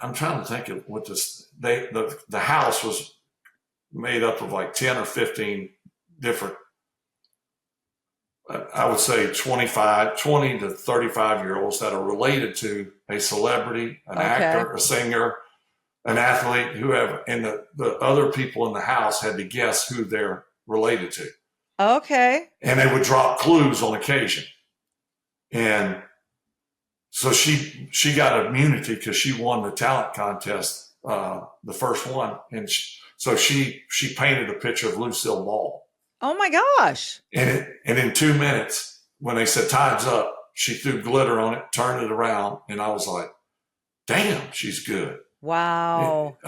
I'm trying to think of what the house was made up of like 10 or 15 different, I would say 20 to 35-year-olds that are related to a celebrity, an actor, a singer, an athlete, whoever. And the other people in the house had to guess who they're related to. Okay. And they would drop clues on occasion. And so she got immunity because she won the talent contest, the first one. And so she painted a picture of Lucille Ball. Oh my gosh. And in 2 minutes, when they said time's up, she threw glitter on it, turned it around. And I was like, damn, she's good. Wow.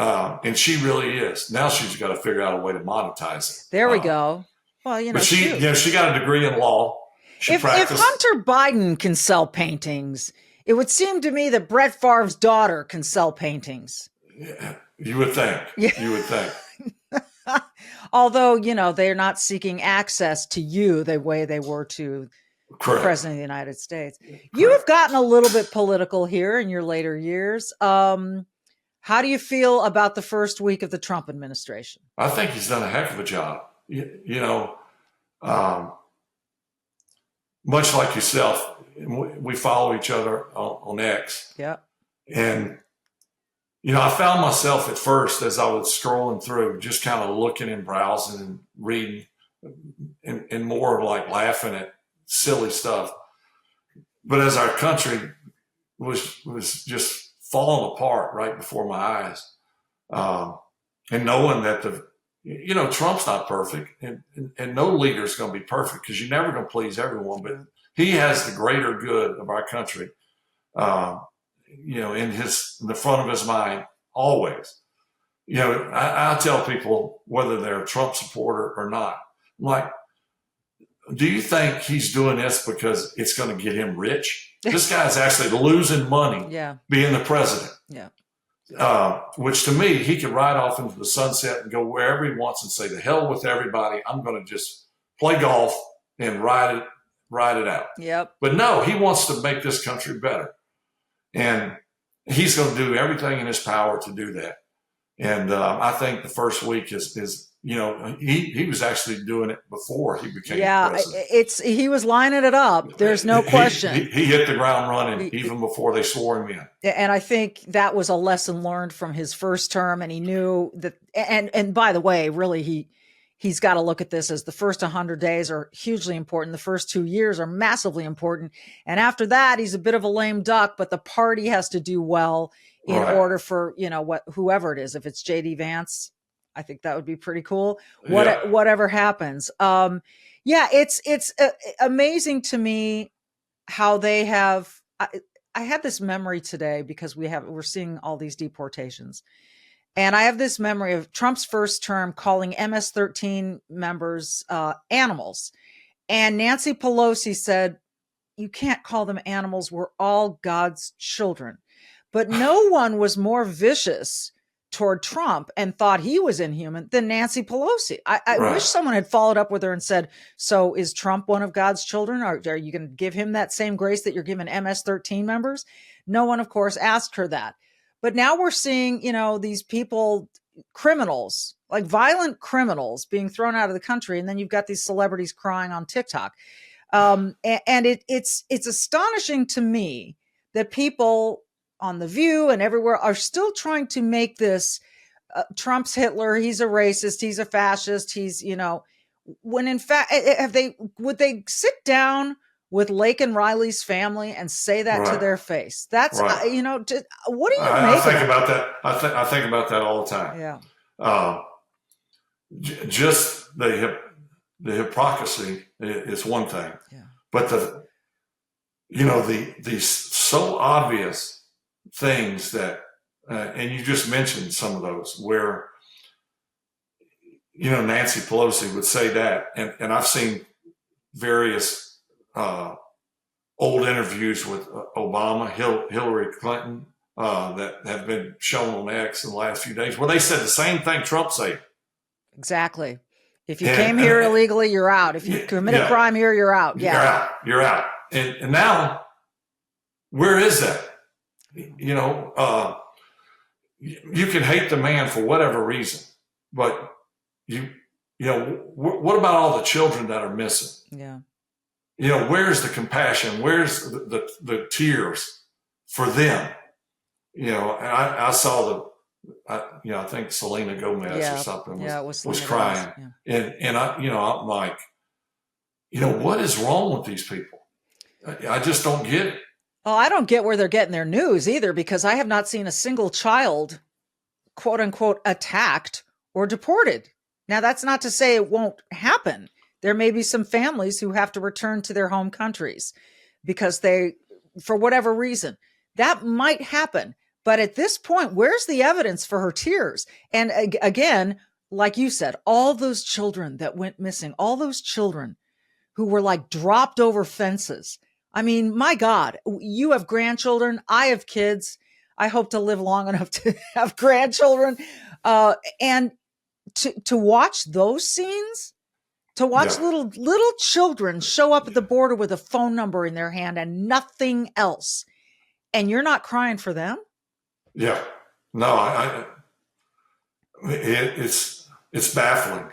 And she really is. Now she's got to figure out a way to monetize it. There we go. Well, but she got a degree in law. If Hunter Biden can sell paintings, it would seem to me that Brett Favre's daughter can sell paintings. Yeah, you would think. Yeah. You would think. Although, they're not seeking access to you the way they were to the President of the United States. Correct. You have gotten a little bit political here in your later years. How do you feel about the first week of the Trump administration? I think he's done a heck of a job. Much like yourself, we follow each other on X. Yeah. And, I found myself at first as I was scrolling through, just kind of looking and browsing and reading and more like laughing at silly stuff. But as our country was just falling apart right before my eyes, and knowing that Trump's not perfect, and no leader is going to be perfect because you're never going to please everyone, but he has the greater good of our country, in the front of his mind always. I tell people, whether they're a Trump supporter or not, I'm like, do you think he's doing this because it's going to get him rich? This guy's actually losing money being the president. Yeah. Which to me, he could ride off into the sunset and go wherever he wants and say, the hell with everybody. I'm going to just play golf and ride it out. Yep. But no, he wants to make this country better. And he's going to do everything in his power to do that. And I think the first week is he was actually doing it before he became president. He was lining it up. There's no question. He hit the ground running even before they swore him in. And I think that was a lesson learned from his first term. And he knew that. And by the way, really, he's got to look at this as the first 100 days are hugely important. The first 2 years are massively important. And after that, he's a bit of a lame duck, but the party has to do well in order for, whoever it is. If it's JD Vance, I think that would be pretty cool. Whatever happens. It's amazing to me how they have, I had this memory today because we're seeing all these deportations. And I have this memory of Trump's first term calling MS-13 members animals. And Nancy Pelosi said, you can't call them animals. We're all God's children. But no one was more vicious toward Trump and thought he was inhuman than Nancy Pelosi. I wish someone had followed up with her and said, so is Trump one of God's children? Or are you going to give him that same grace that you're giving MS-13 members? No one, of course, asked her that. But now we're seeing, these people, criminals, like violent criminals being thrown out of the country. And then you've got these celebrities crying on TikTok. And it's astonishing to me that people on The View and everywhere are still trying to make this Trump's Hitler. He's a racist. He's a fascist. He's, when in fact, would they sit down with Lake and Riley's family and say that to Right. their face? That's, Right. what do you I make think of about that. I think about that all the time. Yeah. Just the hypocrisy is one thing, Yeah. but the so obvious things that, and you just mentioned some of those where, Nancy Pelosi would say that, and I've seen various old interviews with Obama, Hillary Clinton, that have been shown on X in the last few days, where they said the same thing Trump said. Exactly. If you came here illegally, you're out. If you commit a crime here, you're out. Yeah. You're out. And now, where is that? You can hate the man for whatever reason, but what about all the children that are missing? Yeah. Where's the compassion? Where's the tears for them? And I saw I think Selena Gomez or something was crying. Yeah. And I'm like, what is wrong with these people? I just don't get it. Well, I don't get where they're getting their news either, because I have not seen a single child, quote unquote, attacked or deported. Now, that's not to say it won't happen. There may be some families who have to return to their home countries because for whatever reason, that might happen. But at this point, where's the evidence for her tears? And again, like you said, all those children that went missing, all those children who were like dropped over fences. I mean, my God, you have grandchildren. I have kids. I hope to live long enough to have grandchildren. And to watch those scenes, to watch little children show up at the border with a phone number in their hand and nothing else, and you're not crying for them? Yeah, no, it's baffling.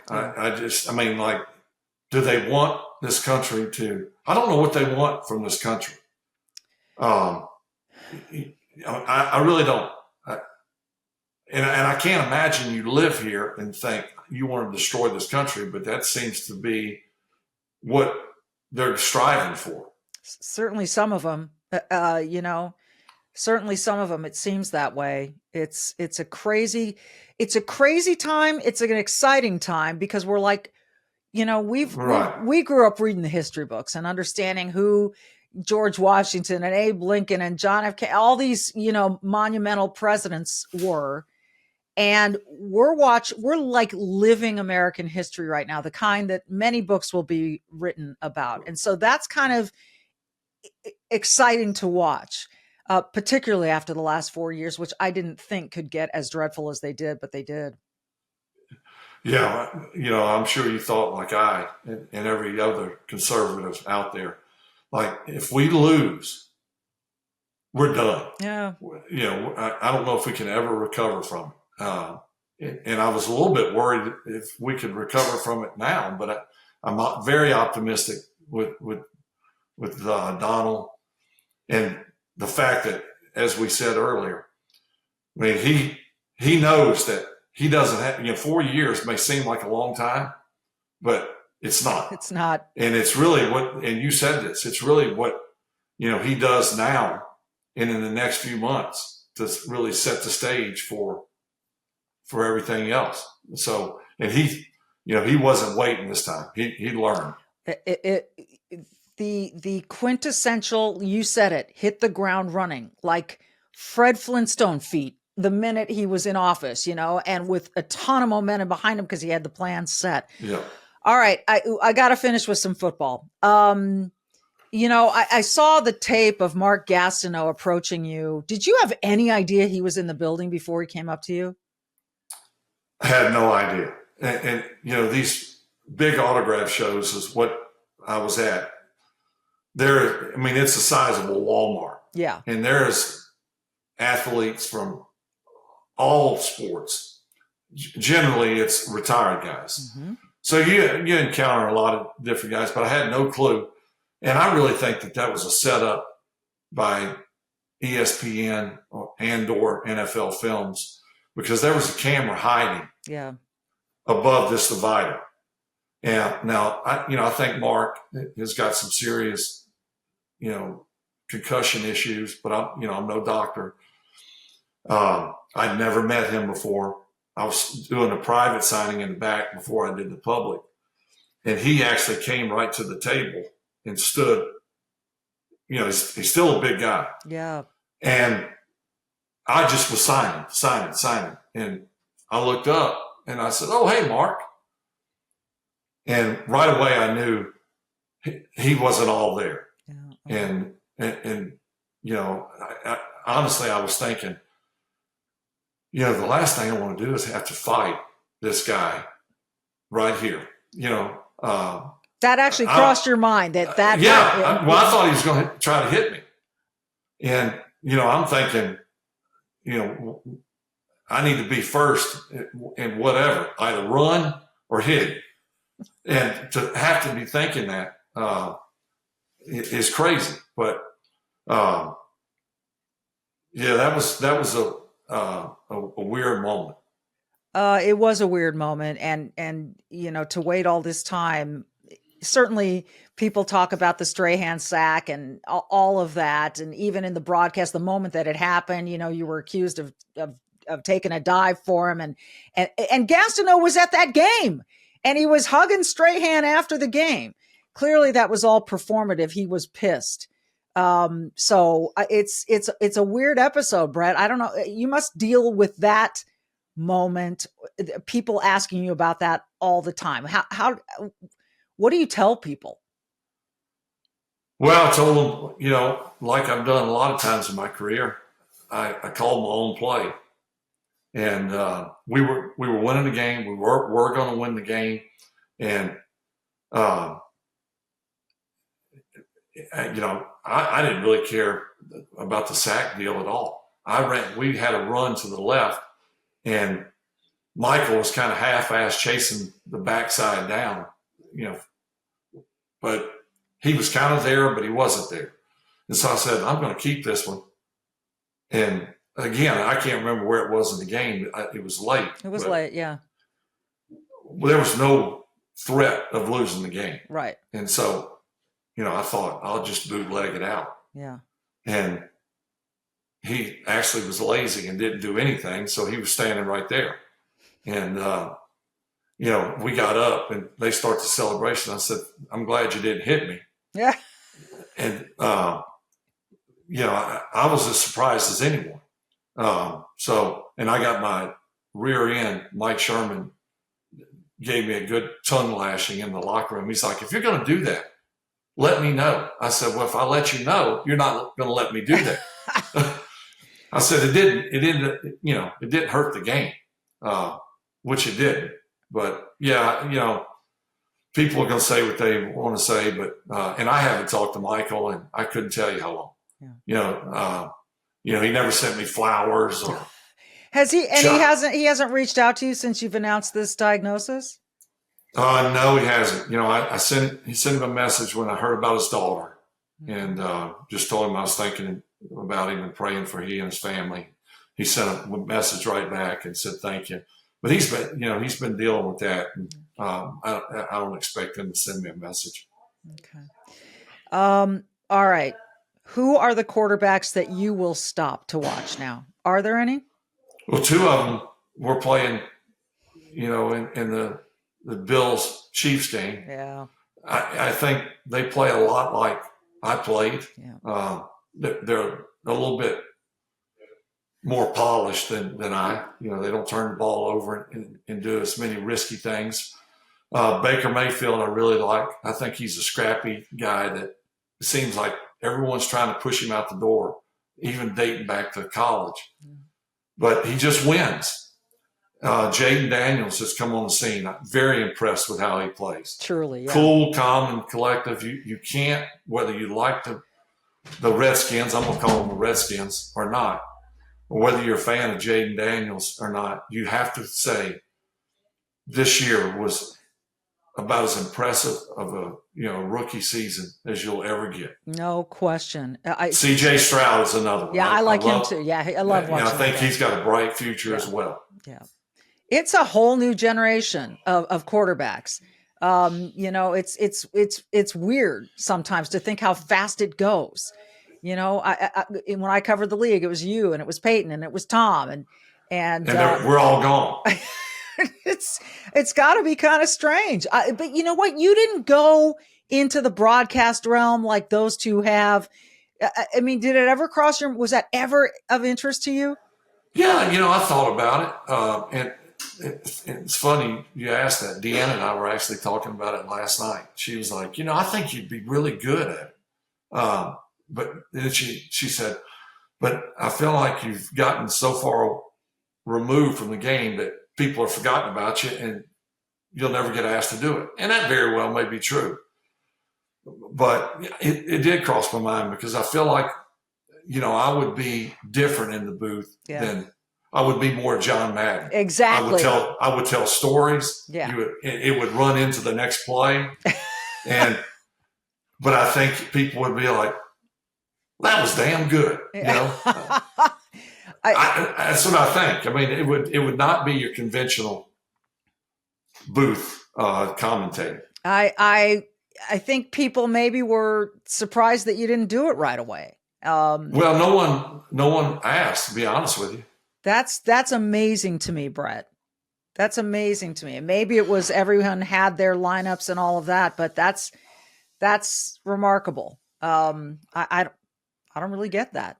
Do they want this country to? I don't know what they want from this country. I really don't. And I can't imagine you live here and think you want to destroy this country, but that seems to be what they're striving for. Certainly some of them, certainly some of them, it seems that way. It's a crazy time. It's an exciting time because we're like, we grew up reading the history books and understanding who George Washington and Abe Lincoln and John F. Kennedy, all these, monumental presidents were. And we're like living American history right now, the kind that many books will be written about. And so that's kind of exciting to watch, particularly after the last 4 years, which I didn't think could get as dreadful as they did, but they did. Yeah. I'm sure you thought like I and every other conservative out there, like if we lose, we're done. Yeah. I don't know if we can ever recover from it. And I was a little bit worried if we could recover from it now, but I'm very optimistic with Donald, and the fact that, as we said earlier, I mean, he knows that he doesn't have, 4 years may seem like a long time, but it's not. It's not. And it's really and you said this, it's really what, he does now and in the next few months to really set the stage for everything else. So, and he wasn't waiting this time. He learned. The quintessential, you said it, hit the ground running, like Fred Flintstone feet the minute he was in office, and with a ton of momentum behind him because he had the plan set. Yeah. All right. I got to finish with some football. I saw the tape of Mark Gastineau approaching you. Did you have any idea he was in the building before he came up to you? I had no idea. And these big autograph shows is what I was at. It's a sizable Walmart. Yeah. And there's athletes from all sports. Generally, it's retired guys. Mm-hmm. So you encounter a lot of different guys, but I had no clue. And I really think that was a setup by ESPN and/or NFL Films, because there was a camera hiding above this divider. And now, I think Mark has got some serious, concussion issues, but I'm no doctor. I'd never met him before. I was doing a private signing in the back before I did the public. And he actually came right to the table and stood. He's still a big guy. Yeah. And I just was signing. And I looked up and I said, "Oh, hey, Mark." And right away I knew he wasn't all there. Yeah. And honestly, I was thinking, the last thing I want to do is have to fight this guy right here. That actually crossed your mind that. Yeah. I thought he was going to try to hit me. And, I'm thinking, I need to be first in whatever, either run or hit him. And to have to be thinking that is crazy. But, that was a weird moment. It was a weird moment. And, to wait all this time, certainly people talk about the Strahan sack and all of that. And even in the broadcast, the moment that it happened, you were accused of taking a dive for him. And Gaston was at that game and he was hugging Strahan after the game. Clearly that was all performative. He was pissed. So it's a weird episode, Brett. I don't know. You must deal with that moment. People asking you about that all the time. What do you tell people? Well, I told them, like I've done a lot of times in my career, I called my own play, and we were winning the game. We were going to win the game, and I didn't really care about the sack deal at all. We had a run to the left, and Michael was kind of half-ass chasing the backside down, but he was kind of there, but he wasn't there. And so I said, I'm going to keep this one. And again, I can't remember where it was in the game. It was late. It was late, yeah. There was no threat of losing the game. Right. And so, I thought I'll just bootleg it out. Yeah. And he actually was lazy and didn't do anything. So he was standing right there. And, we got up and they start the celebration. I said, "I'm glad you didn't hit me." Yeah. And, I was as surprised as anyone. And I got my rear end. Mike Sherman gave me a good tongue lashing in the locker room. He's like, "If you're going to do that, let me know." I said, "Well, if I let you know, you're not going to let me do that." I said, it didn't hurt the game, which it didn't. But yeah, people are going to say what they want to say, but, and I haven't talked to Michael and I couldn't tell you how long. Yeah. He never sent me flowers or. Has he? And he hasn't reached out to you since you've announced this diagnosis? No, he hasn't. He sent him a message when I heard about his daughter, and just told him I was thinking about him and praying for he and his family. He sent a message right back and said thank you. But he's been dealing with that, and I don't expect him to send me a message. Okay. All right. Who are the quarterbacks that you will stop to watch now? Are there any? Well, two of them were playing, in the Bills Chiefs game. Yeah. I think they play a lot like I played. Yeah. They're a little bit more polished than I. They don't turn the ball over and do as many risky things. Baker Mayfield, I really like. I think he's a scrappy guy that it seems like everyone's trying to push him out the door, even dating back to college. But he just wins. Jaden Daniels has come on the scene. I'm very impressed with how he plays. Truly, yeah. Cool, calm, and collective. You can't, whether you like the Redskins, I'm going to call them the Redskins, or not, or whether you're a fan of Jaden Daniels or not, you have to say this year was about as impressive of a rookie season as you'll ever get. No question. C.J. Stroud is another one. Yeah, I like him too. Yeah, I love watching. I think he's got a bright future as well. Yeah, it's a whole new generation of quarterbacks. It's weird sometimes to think how fast it goes. When I covered the league, it was you and it was Peyton and it was Tom and we're all gone. it's got to be kind of strange. But you know what? You didn't go into the broadcast realm like those two have. I mean, did it ever was that ever of interest to you? Yeah, I thought about it. And it's funny you asked that. Deanna and I were actually talking about it last night. She was like, I think you'd be really good at it. But then she said, but I feel like you've gotten so far removed from the game that people have forgotten about you and you'll never get asked to do it. And that very well may be true. But it did cross my mind because I feel like, I would be different in the booth than I would be more John Madden. Exactly. I would tell stories. Yeah. It would run into the next play. But I think people would be like, that was damn good. That's what I think. I mean, it would not be your conventional booth commentator. I think people maybe were surprised that you didn't do it right away. Well, no one asked, to be honest with you. That's amazing to me, Brett. That's amazing to me. And maybe it was everyone had their lineups and all of that, but that's remarkable. I don't really get that.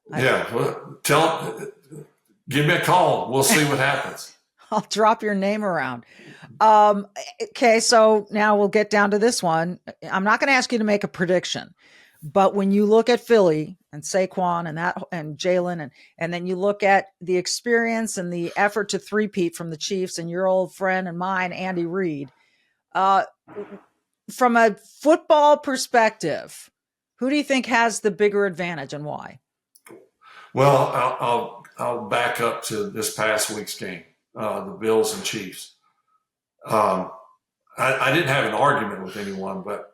Give me a call. We'll see what happens. I'll drop your name around. Okay, so now we'll get down to this one. I'm not going to ask you to make a prediction, but when you look at Philly and Saquon and Jalen, and then you look at the experience and the effort to three-peat from the Chiefs and your old friend and mine, Andy Reid, from a football perspective, who do you think has the bigger advantage and why? Well, I'll back up to this past week's game, the Bills and Chiefs. I didn't have an argument with anyone, but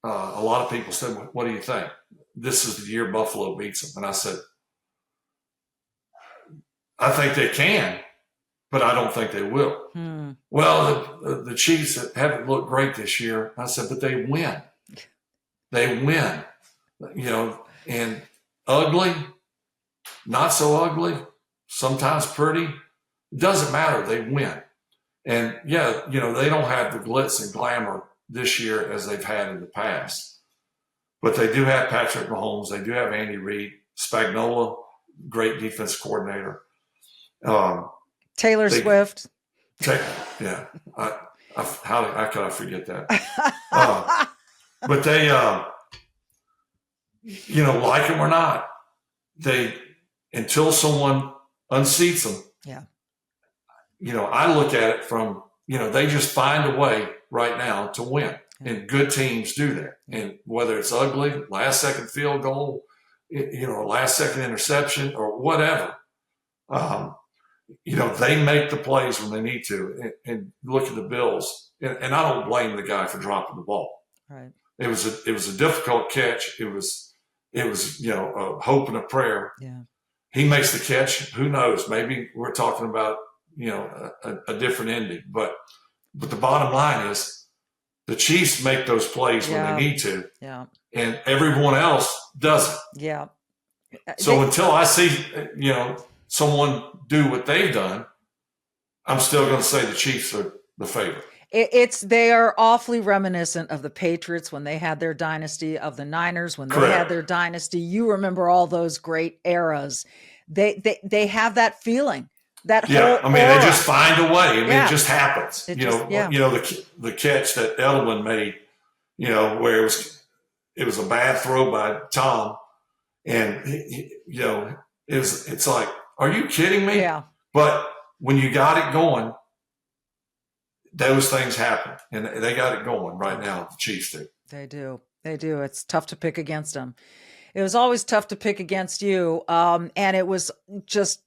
a lot of people said, what do you think? This is the year Buffalo beats them. And I said, I think they can, but I don't think they will. Well, the Chiefs haven't looked great this year. I said, but they win. They win. And ugly, not so ugly, sometimes pretty. It doesn't matter. They win. And they don't have the glitz and glamour this year as they've had in the past. But they do have Patrick Mahomes. They do have Andy Reid, Spagnuolo, great defense coordinator. Taylor Swift. Yeah. How could I forget that? But they, like them or not, until someone unseats them. Yeah. I look at it from, they just find a way right now to win. And good teams do that. And whether it's ugly, last second field goal, last second interception or whatever, they make the plays when they need to. And look at the Bills. And I don't blame the guy for dropping the ball. Right. It was a difficult catch. It was a hope and a prayer. Yeah. He makes the catch. Who knows? Maybe we're talking about, a different ending. But the bottom line is the Chiefs make those plays when they need to. Yeah. And everyone else doesn't. Yeah. So until I see, someone do what they've done, I'm still going to say the Chiefs are the favorite. They are awfully reminiscent of the Patriots when they had their dynasty, of the Niners when they had their dynasty. You remember all those great eras. They have that feeling. That whole aura. They just find a way. It just happens. The catch that Edelman made, where it was a bad throw by Tom, and it's like, are you kidding me? Yeah. But when you got it going, those things happen, and they got it going right now. The Chiefs do. They do. It's tough to pick against them. It was always tough to pick against you, and it was just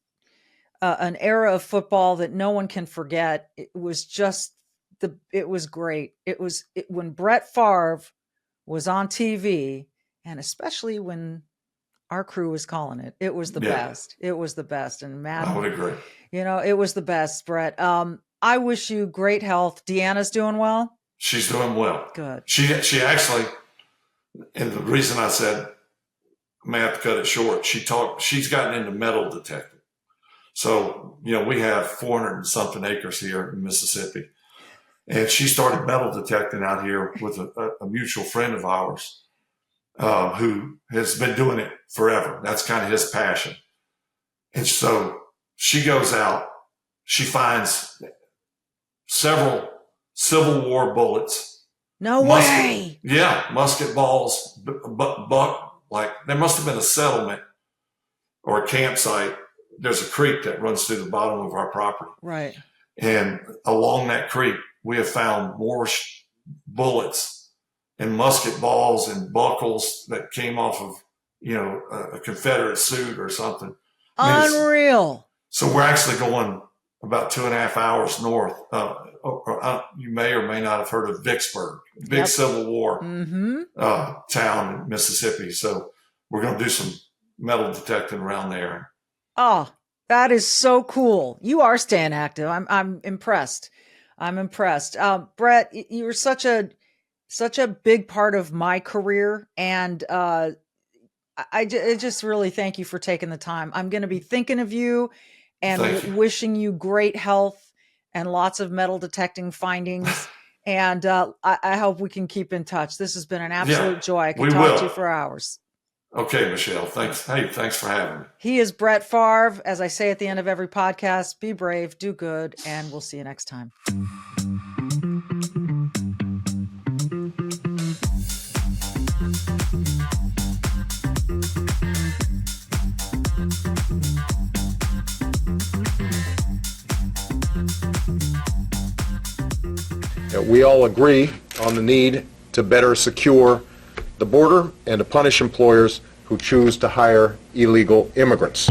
an era of football that no one can forget. It was just it was great. When Brett Favre was on TV, and especially when our crew was calling it, it was the best. It was the best. And Matt, I would agree. It was the best, Brett. I wish you great health. Deanna's doing well? She's doing well. Good. She actually, and the reason I said I may have to cut it short, she's gotten into metal detecting. So, we have 400 and something acres here in Mississippi. And she started metal detecting out here with a mutual friend of ours who has been doing it forever. That's kind of his passion. And so she goes out, she finds several Civil War bullets. No way. Yeah, musket balls, like there must have been a settlement or a campsite. There's a creek that runs through the bottom of our property. Right. And along that creek, we have found more bullets and musket balls and buckles that came off of, a Confederate suit or something. Unreal. So we're actually going about 2.5 hours north. You may or may not have heard of Vicksburg, big Civil War town in Mississippi. So we're going to do some metal detecting around there. Oh, that is so cool. You are staying active. I'm impressed. I'm impressed. Brett, you were such a big part of my career, and I just really thank you for taking the time. I'm going to be thinking of you and wishing you great health and lots of metal detecting findings. And I hope we can keep in touch. This has been an absolute joy. I can talk to you for hours. Okay, Michelle. Thanks. Hey, thanks for having me. He is Brett Favre. As I say at the end of every podcast, be brave, do good, and we'll see you next time. We all agree on the need to better secure the border and to punish employers who choose to hire illegal immigrants.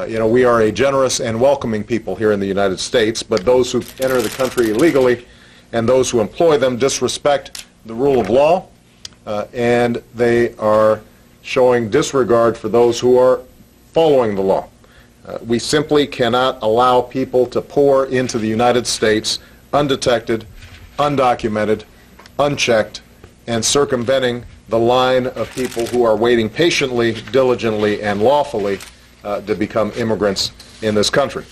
We are a generous and welcoming people here in the United States, but those who enter the country illegally and those who employ them disrespect the rule of law, and they are showing disregard for those who are following the law. We simply cannot allow people to pour into the United States undetected, undocumented, unchecked, and circumventing the line of people who are waiting patiently, diligently, and lawfully to become immigrants in this country.